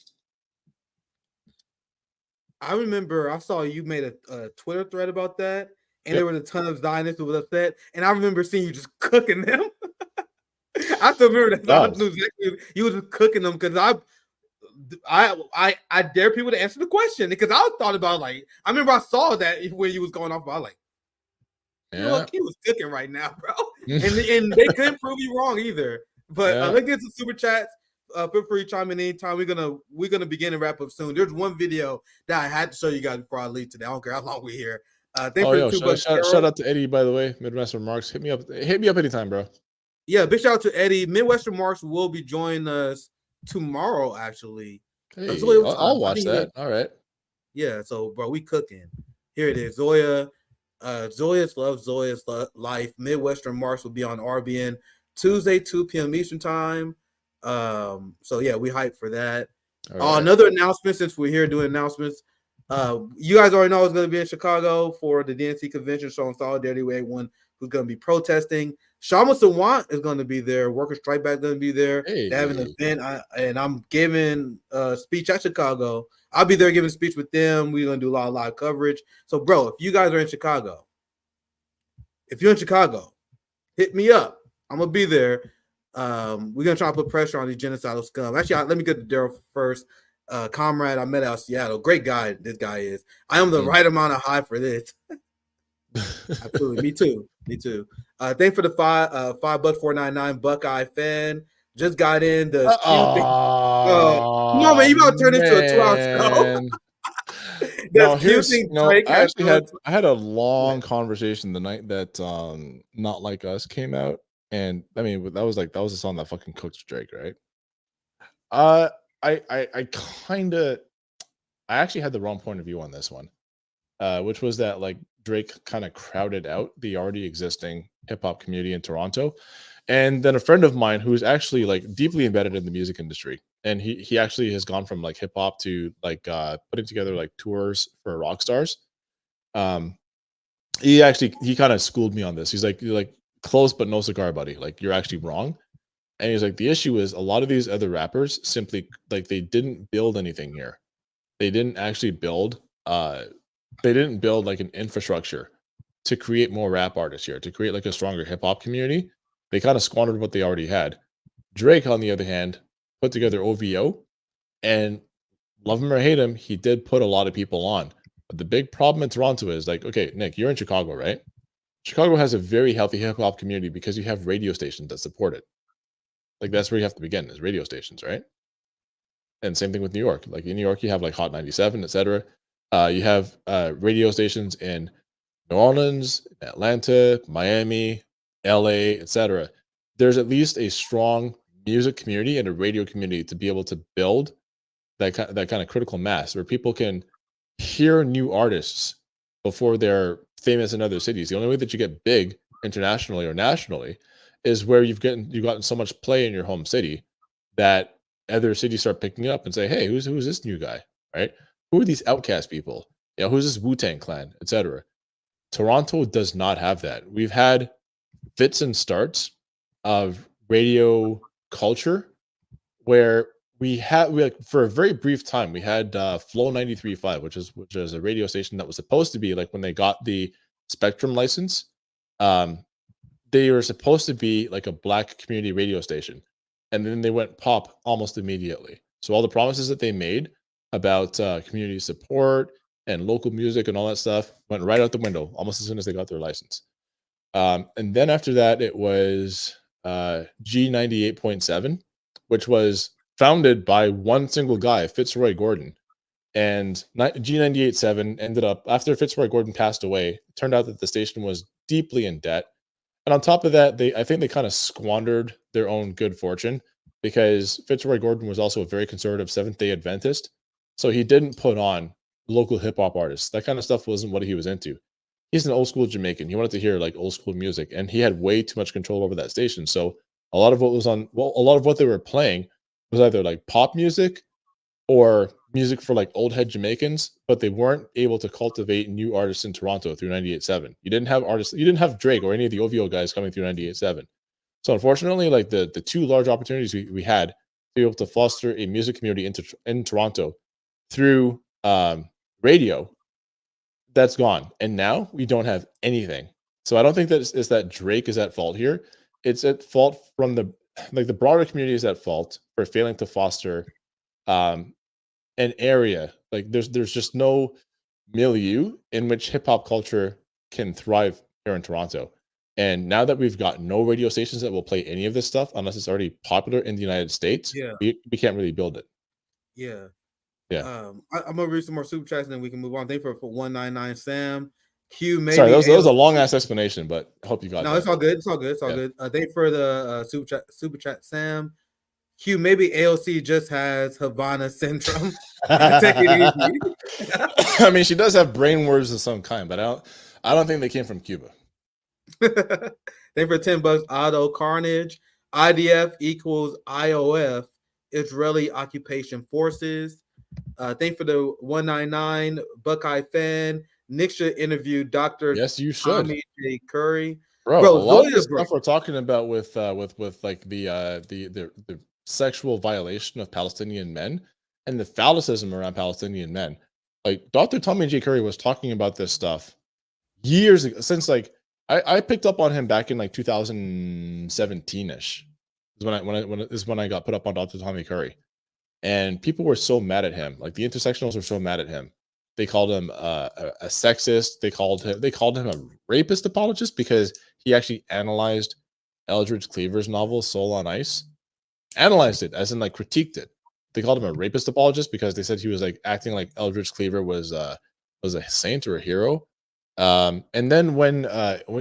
I remember I saw you made a Twitter thread about that, and there was a ton of Zionists who was upset, and I remember seeing you just cooking them. I still remember that. I knew exactly you was just cooking them because I dare people to answer the question because I thought about like I remember I saw that when you was going off, but I was like, you know what, he was cooking right now, bro, and they couldn't prove you wrong either. But let's get some super chats. Feel free to chime in anytime. We're gonna begin and wrap up soon. There's one video that I had to show you guys before I leave today. I don't care how long we're here. Shout out to Eddie, by the way. Midwestern Marks, hit me up anytime, bro. Yeah, big shout out to Eddie. Midwestern Marks will be joining us tomorrow. Actually, hey, I'll watch that. All right. Yeah, so bro, we cooking. Here it is. Zoya, Zoya's Love, Zoya's Life. Midwestern Marks will be on RBN Tuesday, 2 p.m. Eastern time. So yeah, we hype for that. Right. Another announcement, since we're here doing announcements. You guys already know it's going to be in Chicago for the DNC convention showing solidarity with everyone who's going to be protesting. Shama Sawant is going to be there. Workers Strike Back is going to be there. They have an event, and I'm giving a speech at Chicago. I'll be there giving a speech with them. We're going to do a lot of live coverage. So, bro, if you guys are in Chicago, hit me up. I'm going to be there. We're gonna try to put pressure on these genocidal scum. Actually, let me get to Daryl first. Comrade I met out of Seattle. Great guy, this guy is. I am the right amount of high for this. Absolutely. Me too. Thanks for the $5.499 Buckeye fan. Just got in the come on, man, you about to turn into a 2-hour show. No, Does Q here's think no. Drake I has actually had a long conversation the night that Not Like Us came out, and I mean that was the song that fucking cooked Drake, right? Uh, I kind of I actually had the wrong point of view on this one, which was that like Drake kind of crowded out the already existing hip hop community in Toronto, and then a friend of mine who's actually like deeply embedded in the music industry, and he actually has gone from like hip hop to like putting together like tours for rock stars. Um, he kind of schooled me on this. He's like, you're like close but no cigar, buddy. Like you're actually wrong. And he's like, the issue is a lot of these other rappers simply like they didn't build anything here. They didn't actually build they didn't build like an infrastructure to create more rap artists here, to create like a stronger hip hop community. They kind of squandered what they already had. Drake, on the other hand, put together OVO, and love him or hate him, he did put a lot of people on. But the big problem in Toronto is like, okay, Nick, you're in Chicago, right? Chicago has a very healthy hip hop community because you have radio stations that support it. Like that's where you have to begin is radio stations, right? And same thing with New York. Like in New York, you have like Hot 97, etc. You have radio stations in New Orleans, Atlanta, Miami, LA, etc. There's at least a strong music community and a radio community to be able to build that kind of critical mass where people can hear new artists before they're famous in other cities. The only way that you get big internationally or nationally is where you've gotten so much play in your home city that other cities start picking up and say, "Hey, who's this new guy?" Right? Who are these outcast people? You know, who's this Wu-Tang Clan, etc. Toronto does not have that. We've had fits and starts of radio culture where we like, for a very brief time we had Flow 93.5, which is a radio station that was supposed to be like when they got the Spectrum license, they were supposed to be like a black community radio station, and then they went pop almost immediately. So all the promises that they made about community support and local music and all that stuff went right out the window almost as soon as they got their license. And then after that, it was G98.7, which was founded by one single guy, Fitzroy Gordon. And G98.7 ended up, after Fitzroy Gordon passed away, it turned out that the station was deeply in debt. And on top of that, I think they kind of squandered their own good fortune because Fitzroy Gordon was also a very conservative Seventh-day Adventist. So he didn't put on local hip hop artists. That kind of stuff wasn't what he was into. He's an old school Jamaican. He wanted to hear like old school music, and he had way too much control over that station. So a lot of what they were playing was either like pop music or music for like old head Jamaicans, but they weren't able to cultivate new artists in Toronto through 98.7. You didn't have Drake or any of the OVO guys coming through 98.7. So unfortunately, like the two large opportunities we had to be able to foster a music community in Toronto through radio, that's gone. And now we don't have anything. So I don't think that it's that Drake is at fault here. It's at fault from the broader community is at fault for failing to foster an area. Like there's just no milieu in which hip hop culture can thrive here in Toronto. And now that we've got no radio stations that will play any of this stuff unless it's already popular in the United States, we can't really build it. Yeah. Yeah. I'm gonna read some more super chats and then we can move on. Thank you for 199 Sam. Q maybe Sorry, that was a long ass explanation, but I hope you got no, that. it's all good. It's all good. It's all good. Thank you for the super chat, Sam. Q maybe AOC just has Havana syndrome. Take it easy. I mean, she does have brain worms of some kind, but I don't think they came from Cuba. Thank you for $10. Auto Carnage. IDF equals IOF, Israeli Occupation Forces. Thank you for the 199 Buckeye fan. Nick should interview Dr. Yes, you should. Tommy J. Curry. Bro, a lot of the stuff we're talking about with like the sexual violation of Palestinian men and the phallicism around Palestinian men. Like Dr. Tommy J. Curry was talking about this stuff years ago, since like I picked up on him back in like 2017-ish. Is when I got put up on Dr. Tommy Curry. And people were so mad at him. Like the intersectionals were so mad at him. They called him a sexist. They called him a rapist apologist because he actually analyzed Eldridge Cleaver's novel Soul on Ice. Analyzed it, as in like critiqued it. They called him a rapist apologist because they said he was like acting like Eldridge Cleaver was was a saint or a hero. And then when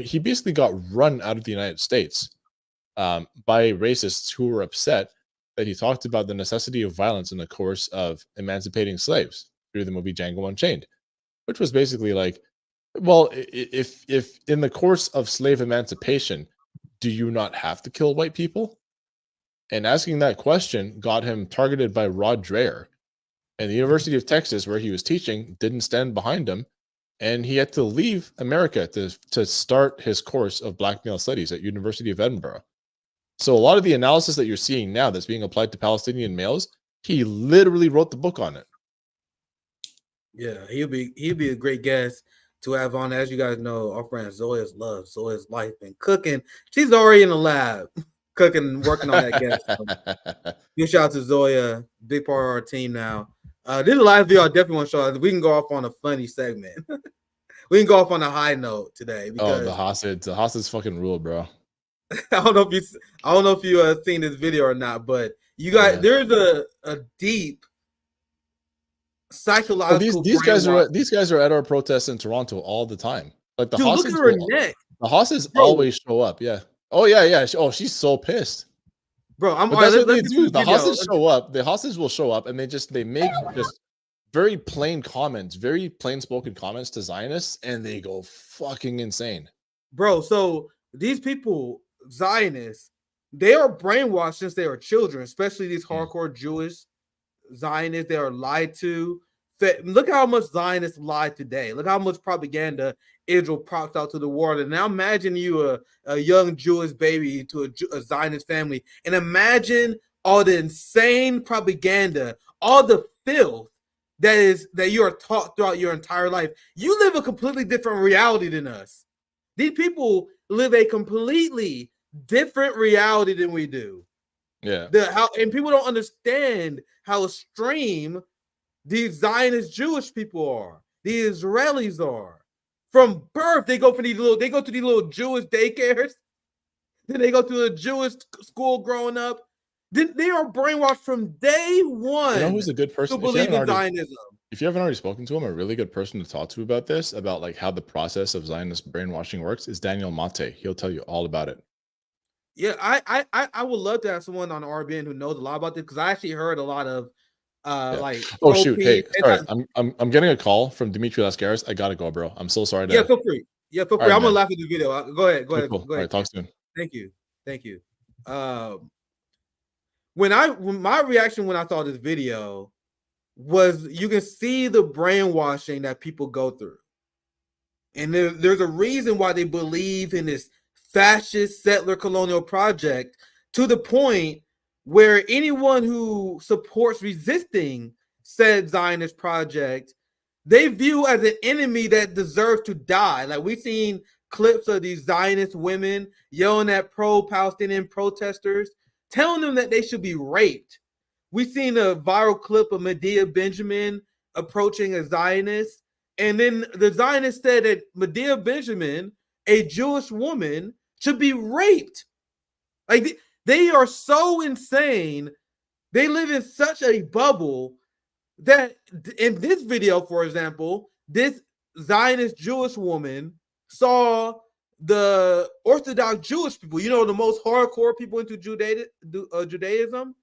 he basically got run out of the United States by racists who were upset that he talked about the necessity of violence in the course of emancipating slaves through the movie Django Unchained, which was basically like, well, if in the course of slave emancipation, do you not have to kill white people? And asking that question got him targeted by Rod Dreher. And the University of Texas, where he was teaching, didn't stand behind him. And he had to leave America to start his course of Black male studies at University of Edinburgh. So a lot of the analysis that you're seeing now that's being applied to Palestinian males, he literally wrote the book on it. Yeah, he'll be a great guest to have on. As you guys know, our friend Zoya's love, Zoya's life and cooking. She's already in the lab cooking and working on that guest. So, big shout out to Zoya, big part of our team now. This is a live video I definitely want to show. We can go off on a funny segment. We can go off on a high note today. Because the Hasids fucking rule, bro. I don't know if you seen this video or not, but you guys, there's a deep psychological. These guys are at our protests in Toronto all the time. Like the Hasids, look at her neck. The Hasids always show up. Yeah. Oh yeah. Oh, she's so pissed. Bro, that's what they do. The Hasids show up. The Hasids will show up, and they make just very plain comments, very plain spoken comments to Zionists, and they go fucking insane. Bro, so these people, Zionists, they are brainwashed since they are children, especially these hardcore Jewish Zionists. They are lied to. Look how much Zionists lie today. Look how much propaganda Israel props out to the world. And now imagine you a young Jewish baby to a Zionist family, and imagine all the insane propaganda, all the filth that you are taught throughout your entire life. You live a completely different reality than us. These people live a completely different reality than we do. Yeah. And people don't understand how extreme these Zionist Jewish people are. The Israelis are. From birth, they go to these little Jewish daycares. Then they go to a Jewish school growing up. Then they are brainwashed from day one. You know who's a good person to believe in Zionism? If you haven't already spoken to him, a really good person to talk to about this, about like how the process of Zionist brainwashing works, is Daniel Mate. He'll tell you all about it. Yeah, I would love to have someone on RBN who knows a lot about this, because I actually heard a lot of like. Oh shoot! Hey, sorry, I'm getting a call from Dimitri Lascaris. I gotta go, bro. I'm so sorry. Yeah, feel free. Yeah, feel free. Right, I'm gonna laugh at the video. Go ahead. Cool. Go ahead. All right, talk soon. Thank you. When my reaction when I saw this video was, you can see the brainwashing that people go through, and there's a reason why they believe in this fascist settler colonial project, to the point where anyone who supports resisting said Zionist project, they view as an enemy that deserves to die. Like, we've seen clips of these Zionist women yelling at pro-Palestinian protesters, telling them that they should be raped. We've seen a viral clip of Medea Benjamin approaching a Zionist, and then the Zionist said that Medea Benjamin, a Jewish woman, should be raped. Like, they are so insane. They live in such a bubble that in this video, for example, this Zionist Jewish woman saw the Orthodox Jewish people, the most hardcore people into Judaism,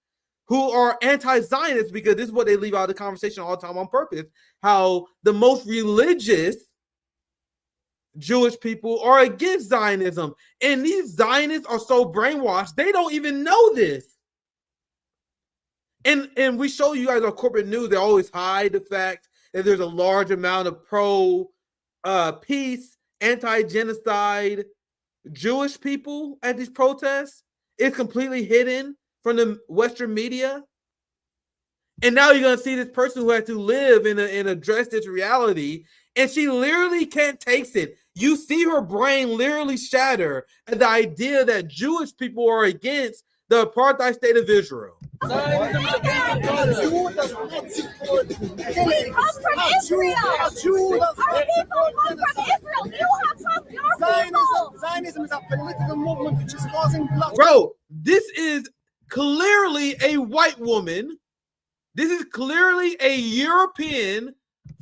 who are anti-Zionist, because this is what they leave out of the conversation all the time on purpose, how the most religious Jewish people are against Zionism. And these Zionists are so brainwashed, they don't even know this. And we show you guys on corporate news, they always hide the fact that there's a large amount of pro-peace, anti-genocide Jewish people at these protests. It's completely hidden from the Western media. And now you're going to see this person who had to live and address this reality, and she literally can't take it. You see her brain literally shatter at the idea that Jewish people are against the apartheid state of Israel. We come from Israel. Our people come from Israel. You have from your people. Zionism is a political movement which is causing blood. Bro, this is clearly a white woman. This is clearly a European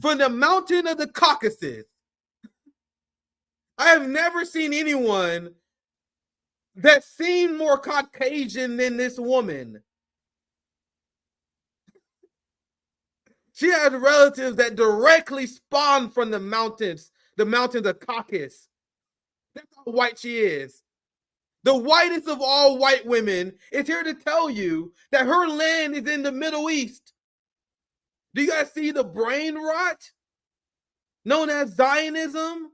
from the mountain of the Caucasus. I have never seen anyone that seemed more Caucasian than this woman. She has relatives that directly spawned from the mountains of Caucasus. That's how white she is. The whitest of all white women is here to tell you that her land is in the Middle East. Do you guys see the brain rot known as Zionism?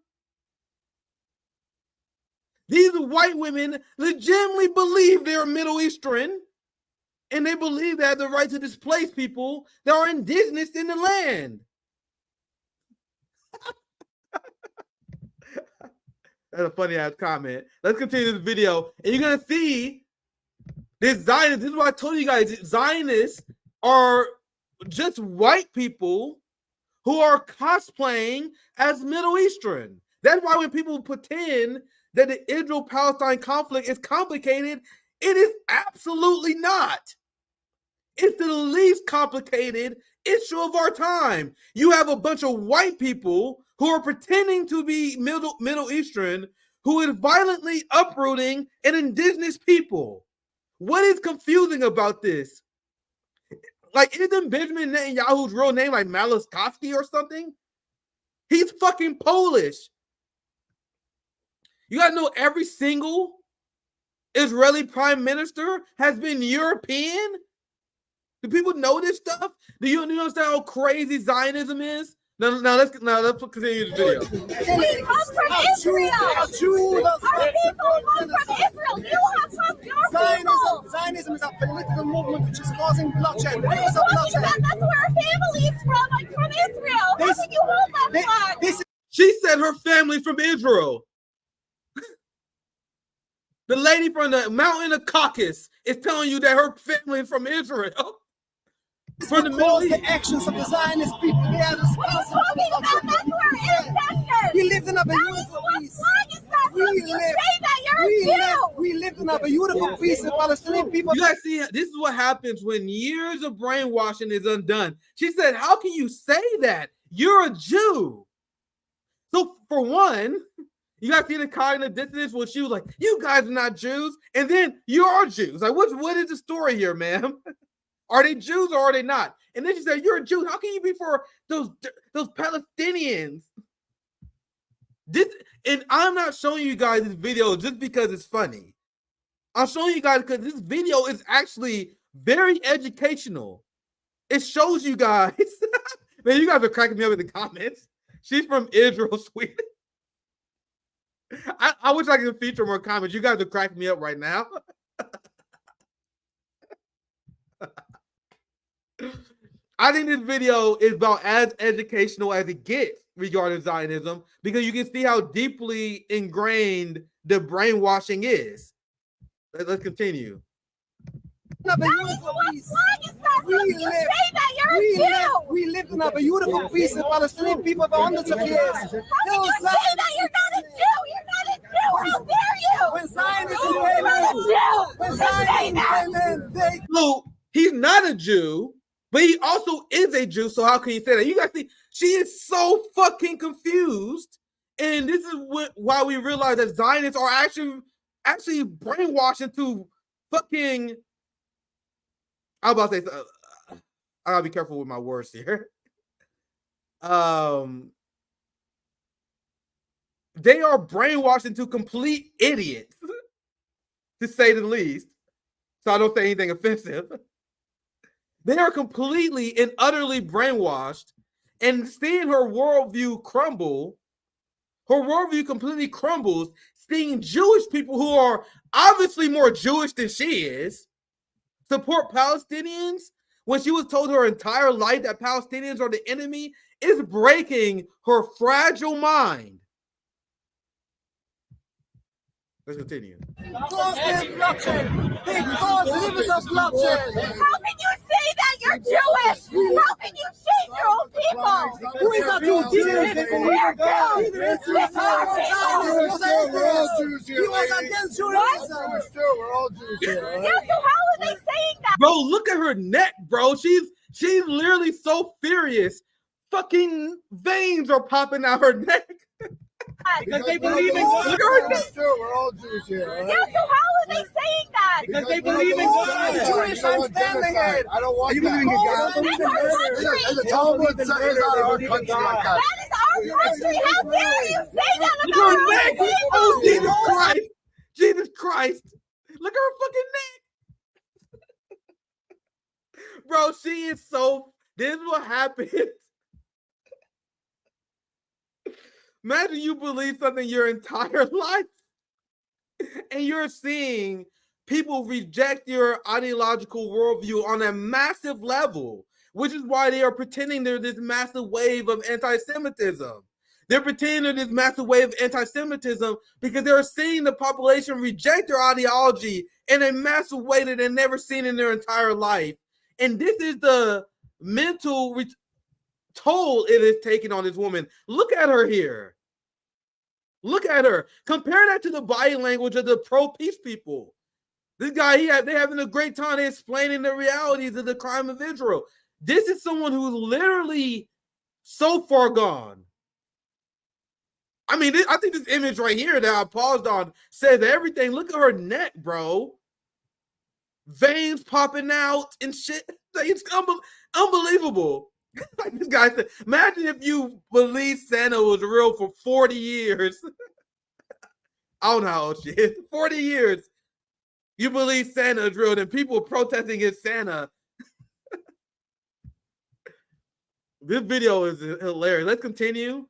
These white women legitimately believe they're Middle Eastern, and they believe they have the right to displace people that are indigenous in the land. That's a funny ass comment. Let's continue this video, and you're gonna see this Zionists. This is what I told you guys. Zionists are just white people who are cosplaying as Middle Eastern. That's why when people pretend that the Israel-Palestine conflict is complicated, it is absolutely not. It's the least complicated issue of our time. You have a bunch of white people who are pretending to be Middle Eastern, who is violently uprooting an indigenous people. What is confusing about this? Like, isn't Benjamin Netanyahu's real name like Maluskowski or something? He's fucking Polish. You gotta know every single Israeli prime minister has been European. Do people know this stuff? Do you understand how crazy Zionism is? Now let's continue the video. We come from Israel. Our people come from Israel. You have come your Zionism is a political movement which is causing bloodshed. What are you talking about? That's where our family is from. I'm from Israel. How can you hold that flag? She said her family's from Israel. The lady from the mountain of Caucasus is telling you that her family is from Israel. From the Middle East, the actions of the Zionist people, they are responsible. What are you talking about? That's where ancestors. We lived in a beautiful peace. We lived in a beautiful peace with Palestinian people. You guys see, this is what happens when years of brainwashing is undone. She said, how can you say that? You're a Jew. So for one, you guys see the cognitive dissonance when she was like, you guys are not Jews, and then you are Jews. Like, what is the story here, ma'am? Are they Jews or are they not? And then she said, you're a Jew. How can you be for those Palestinians? And I'm not showing you guys this video just because it's funny. I'm showing you guys because this video is actually very educational. It shows you guys. Man, you guys are cracking me up in the comments. She's from Israel, Sweden. I wish I could feature more comments. You guys are cracking me up right now. I think this video is about as educational as it gets regarding Zionism, because you can see how deeply ingrained the brainwashing is. Let's continue. We lived in a beautiful peace with Palestinian people for hundreds of years. How can you say that? You're not a Jew. You're not a Jew. How dare you? When Zionism came in, So he's not a Jew, but he also is a Jew. So how can you say that? You guys see, she is so fucking confused, and this is why we realize that Zionists are actually brainwashed into fucking. I'm about to say, I gotta be careful with my words here. They are brainwashed into complete idiots, to say the least. So I don't say anything offensive. They are completely and utterly brainwashed, and seeing her worldview crumble, her worldview completely crumbles, seeing Jewish people who are obviously more Jewish than she is support Palestinians when she was told her entire life that Palestinians are the enemy is breaking her fragile mind. Let's continue. causing bloodshed. They cause rivers of bloodshed. How can you say that you're Jewish? How can you shame your own people? Who is a Jew? We're Jews. We're all Jews here. He was against Judaism. We're all Jews here. Yeah, so how are they saying that? Bro, look at her neck, bro. She's literally so furious fucking veins are popping out her neck. Because they believe in God. We're all Jews here. Right? Yeah, so how are they saying that? Because they believe in God. Jewish, I'm standing it. I don't want that. The Talmud says not our country like that. That is our country. How dare you say that Look about at her our neck. people? Oh, Jesus Christ. Jesus Christ. Look at her fucking neck. Bro, she is so... This is what happens. Imagine you believe something your entire life and you're seeing people reject your ideological worldview on a massive level, which is why they are pretending there's this massive wave of anti-Semitism. They're pretending there's this massive wave of anti-Semitism because they're seeing the population reject their ideology in a massive way that they've never seen in their entire life. And this is the mental toll it is taking on this woman. Look at her here. Look at her. Compare that to the body language of the pro-peace people. This guy, they're having a great time explaining the realities of the crime of Israel. This is someone who's literally so far gone. I mean, I think this image right here that I paused on says everything. Look at her neck, bro. Veins popping out and shit. It's unbelievable. Like this guy said, imagine if you believed Santa was real for 40 years. I don't know how old she is. 40 years. You believe Santa is real, and people protesting against Santa. This video is hilarious. Let's continue.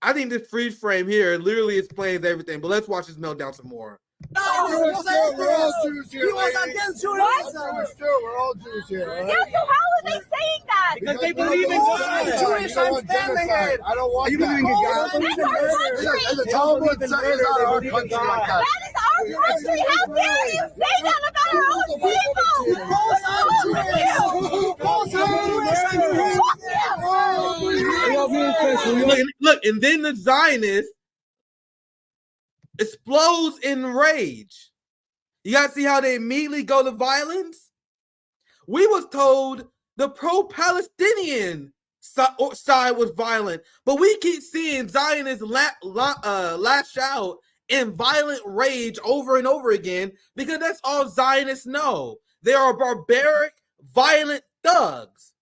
I think this freeze frame here literally explains everything, but let's watch this meltdown some more. No, we're all Jews here. He was against Judaism. It's true. We're all Jews here. Right? Yeah, so how are they saying that? Because they believe in God. Jewish, I'm standing it. I don't want that. That's our country. And the Talmud says not our country like that. That is our country. How dare you say that about our own people? Look, and then the Zionists explodes in rage. You gotta see how they immediately go to violence. We was told the pro-Palestinian side was violent, but we keep seeing Zionists lash out in violent rage over and over again because that's all Zionists know. They are barbaric, violent thugs.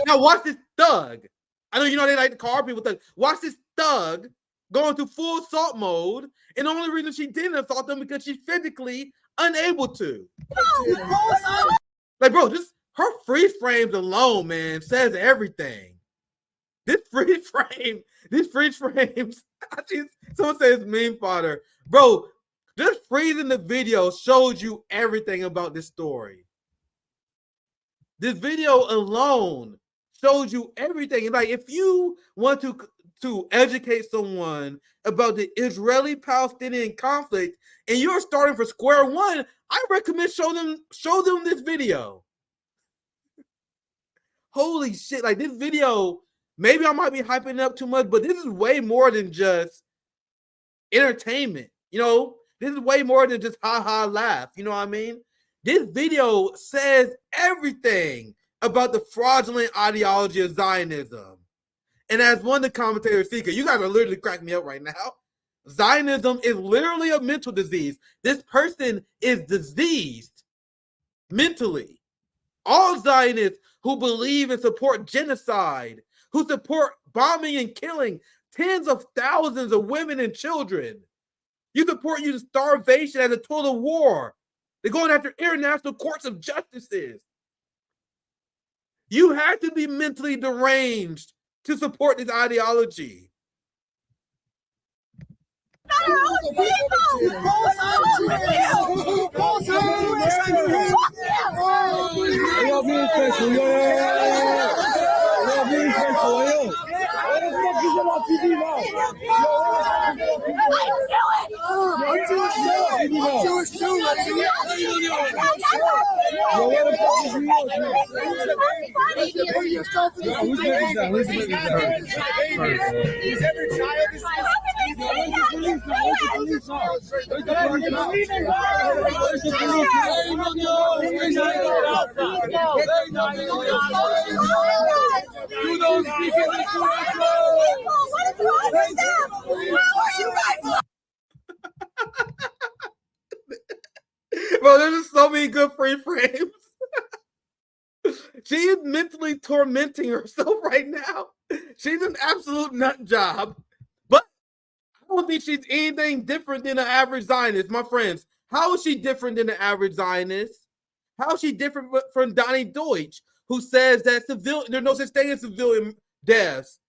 Now watch this thug. I know they like to call people thugs. Watch this thug going through full assault mode, and the only reason she didn't assault them because she's physically unable to. Like, bro, just her freeze frames alone, man, says everything. These freeze frames, someone says meme fodder. Bro, just freezing the video shows you everything about this story. This video alone shows you everything. Like, if you want to educate someone about the Israeli-Palestinian conflict and you're starting from square one, I recommend show them this video. Holy shit, like this video, maybe I might be hyping it up too much, but this is way more than just entertainment. This is way more than just ha laugh. You know what I mean? This video says everything about the fraudulent ideology of Zionism. And as one of the commentators see, because you guys are literally cracking me up right now, Zionism is literally a mental disease. This person is diseased mentally. All Zionists who believe and support genocide, who support bombing and killing tens of thousands of women and children. You support using starvation as a tool of war. They're going after international courts of justices. You have to be mentally deranged to support this ideology. What is wrong with them? How are you guys? Bro, there's just so many good free frames. She is mentally tormenting herself right now. She's an absolute nut job. But I don't think she's anything different than an average Zionist, my friends. How is she different than an average Zionist? How is she different from Donnie Deutsch, who says that there's no such thing as civilian deaths?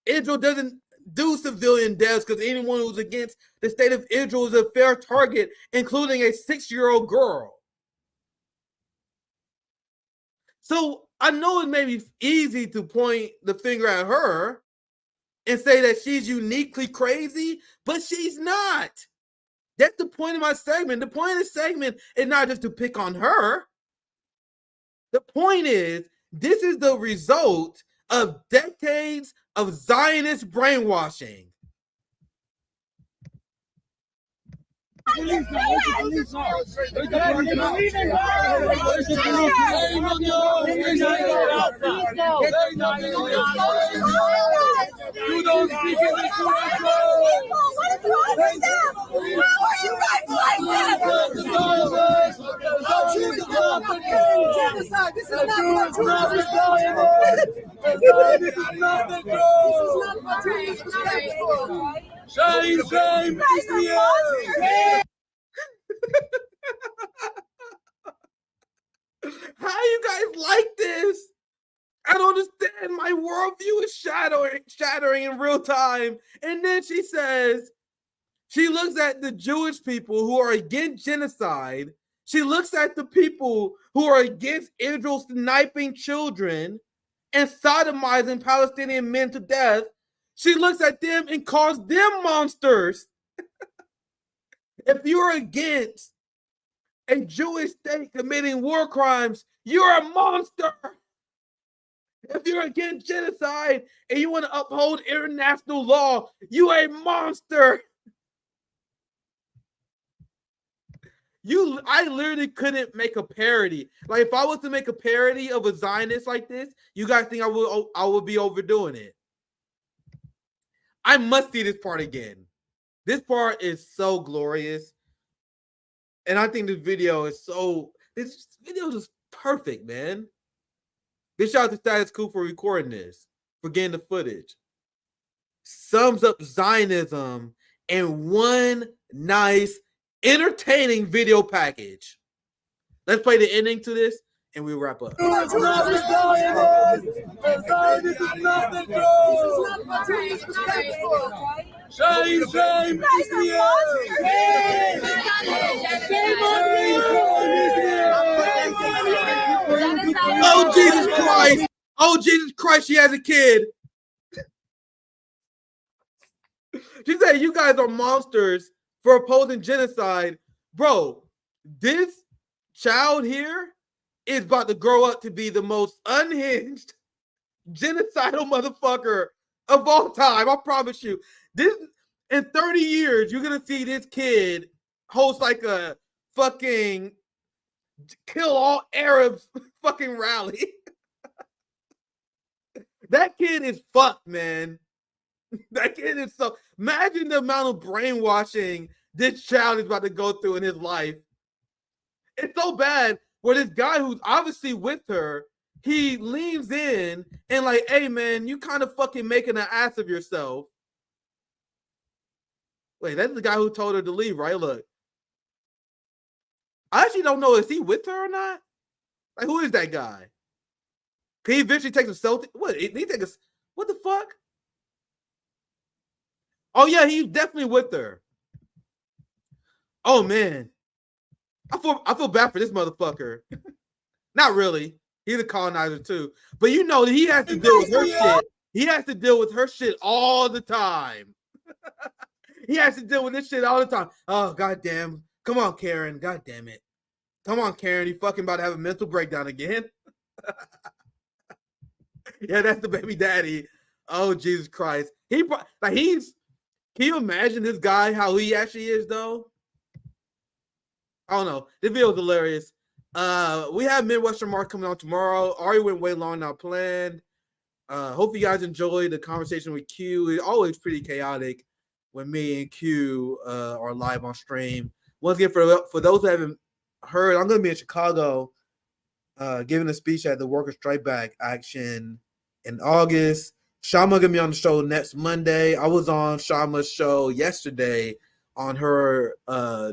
Israel doesn't do civilian deaths because anyone who's against the state of Israel is a fair target, including a 6-year-old girl. So I know it may be easy to point the finger at her and say that she's uniquely crazy, but she's not. That's the point of my segment. The point of the segment is not just to pick on her. The point is, this is the result of decades of Zionist brainwashing. You don't speak English. What is wrong with them? How are you guys like that? Genocide. This is not what Jews This is not what Jews respect for. Shame, shame, How you guys like this? I don't understand. My worldview is shattering in real time. And then she says, she looks at the Jewish people who are against genocide. She looks at the people who are against Israel sniping children and sodomizing Palestinian men to death. She looks at them and calls them monsters. If you're against a Jewish state committing war crimes, you're a monster. If you're against genocide and you want to uphold international law, you're a monster. I literally couldn't make a parody. Like, if I was to make a parody of a Zionist like this, you guys think I would be overdoing it. I must see this part again. This part is so glorious. And I think this video is just perfect, man. Big shout out to Status Coup for recording this, for getting the footage. Sums up Zionism in one nice, entertaining video package. Let's play the ending to this and we'll wrap up. Shame, shame, Oh, Jesus Christ. Oh, Jesus Christ, she has a kid. She said, you guys are monsters for opposing genocide. Bro, this child here is about to grow up to be the most unhinged, genocidal motherfucker of all time. I promise you. This, in 30 years, you're going to see this kid host like a fucking kill all Arabs fucking rally. That kid is fucked, man. That kid is so... Imagine the amount of brainwashing this child is about to go through in his life. It's so bad where this guy who's obviously with her, he leans in and like, hey, man, you kind of fucking making an ass of yourself. Wait, that's the guy who told her to leave, right? Look. I actually don't know, is he with her or not? Like, who is that guy? He eventually takes a selfie. What? He take a... What the fuck? Oh, yeah, he's definitely with her. Oh, man. I feel bad for this motherfucker. Not really. He's a colonizer, too. But you know that he has to deal with her shit. He has to deal with her shit all the time. He has to deal with this shit all the time. Oh, goddamn. Come on, Karen. God damn it. Come on, Karen. You fucking about to have a mental breakdown again. Yeah, that's the baby daddy. Oh, Jesus Christ. Can you imagine this guy, how he actually is, though? I don't know. This video is hilarious. We have Midwestern Mark coming on tomorrow. Already went way long now planned. Hope you guys enjoyed the conversation with Q. It's always pretty chaotic when me and Q are live on stream. Once again, for those who haven't heard, I'm going to be in Chicago giving a speech at the Worker Strike Back action in August. Shama gonna be on the show next Monday. I was on Shama's show yesterday on her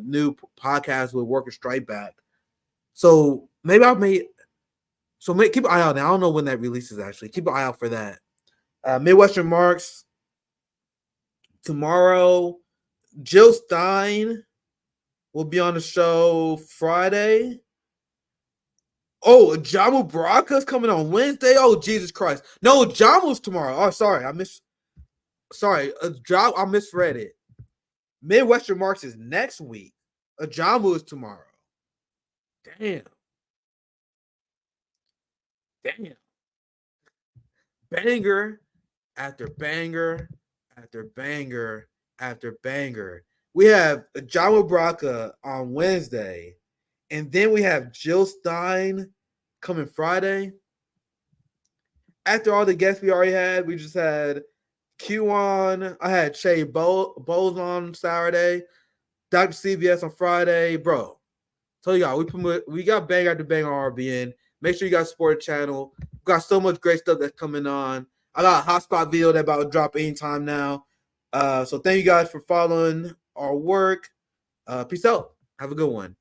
new podcast with Worker Strike Back. So maybe keep an eye out. Now I don't know when that releases actually. Keep an eye out for that. Midwestern Marks tomorrow. Jill Stein will be on the show Friday. Oh, Jamu Baraka's coming on Wednesday. Oh, Jesus Christ. No, Jamu's tomorrow. Oh, sorry. I misread it. Midwestern Marks is next week. Jamu is tomorrow. Damn. Banger after banger after banger after banger. We have Jamu Baraka on Wednesday. And then we have Jill Stein coming Friday. After all the guests we already had, we just had Q on. I had Shay Bowles on Saturday. Dr. CBS on Friday. Bro, tell y'all, we got bang after bang on RBN. Make sure you guys support the channel. We got so much great stuff that's coming on. I got a hotspot video that about to drop anytime now. So thank you guys for following our work. Peace out. Have a good one.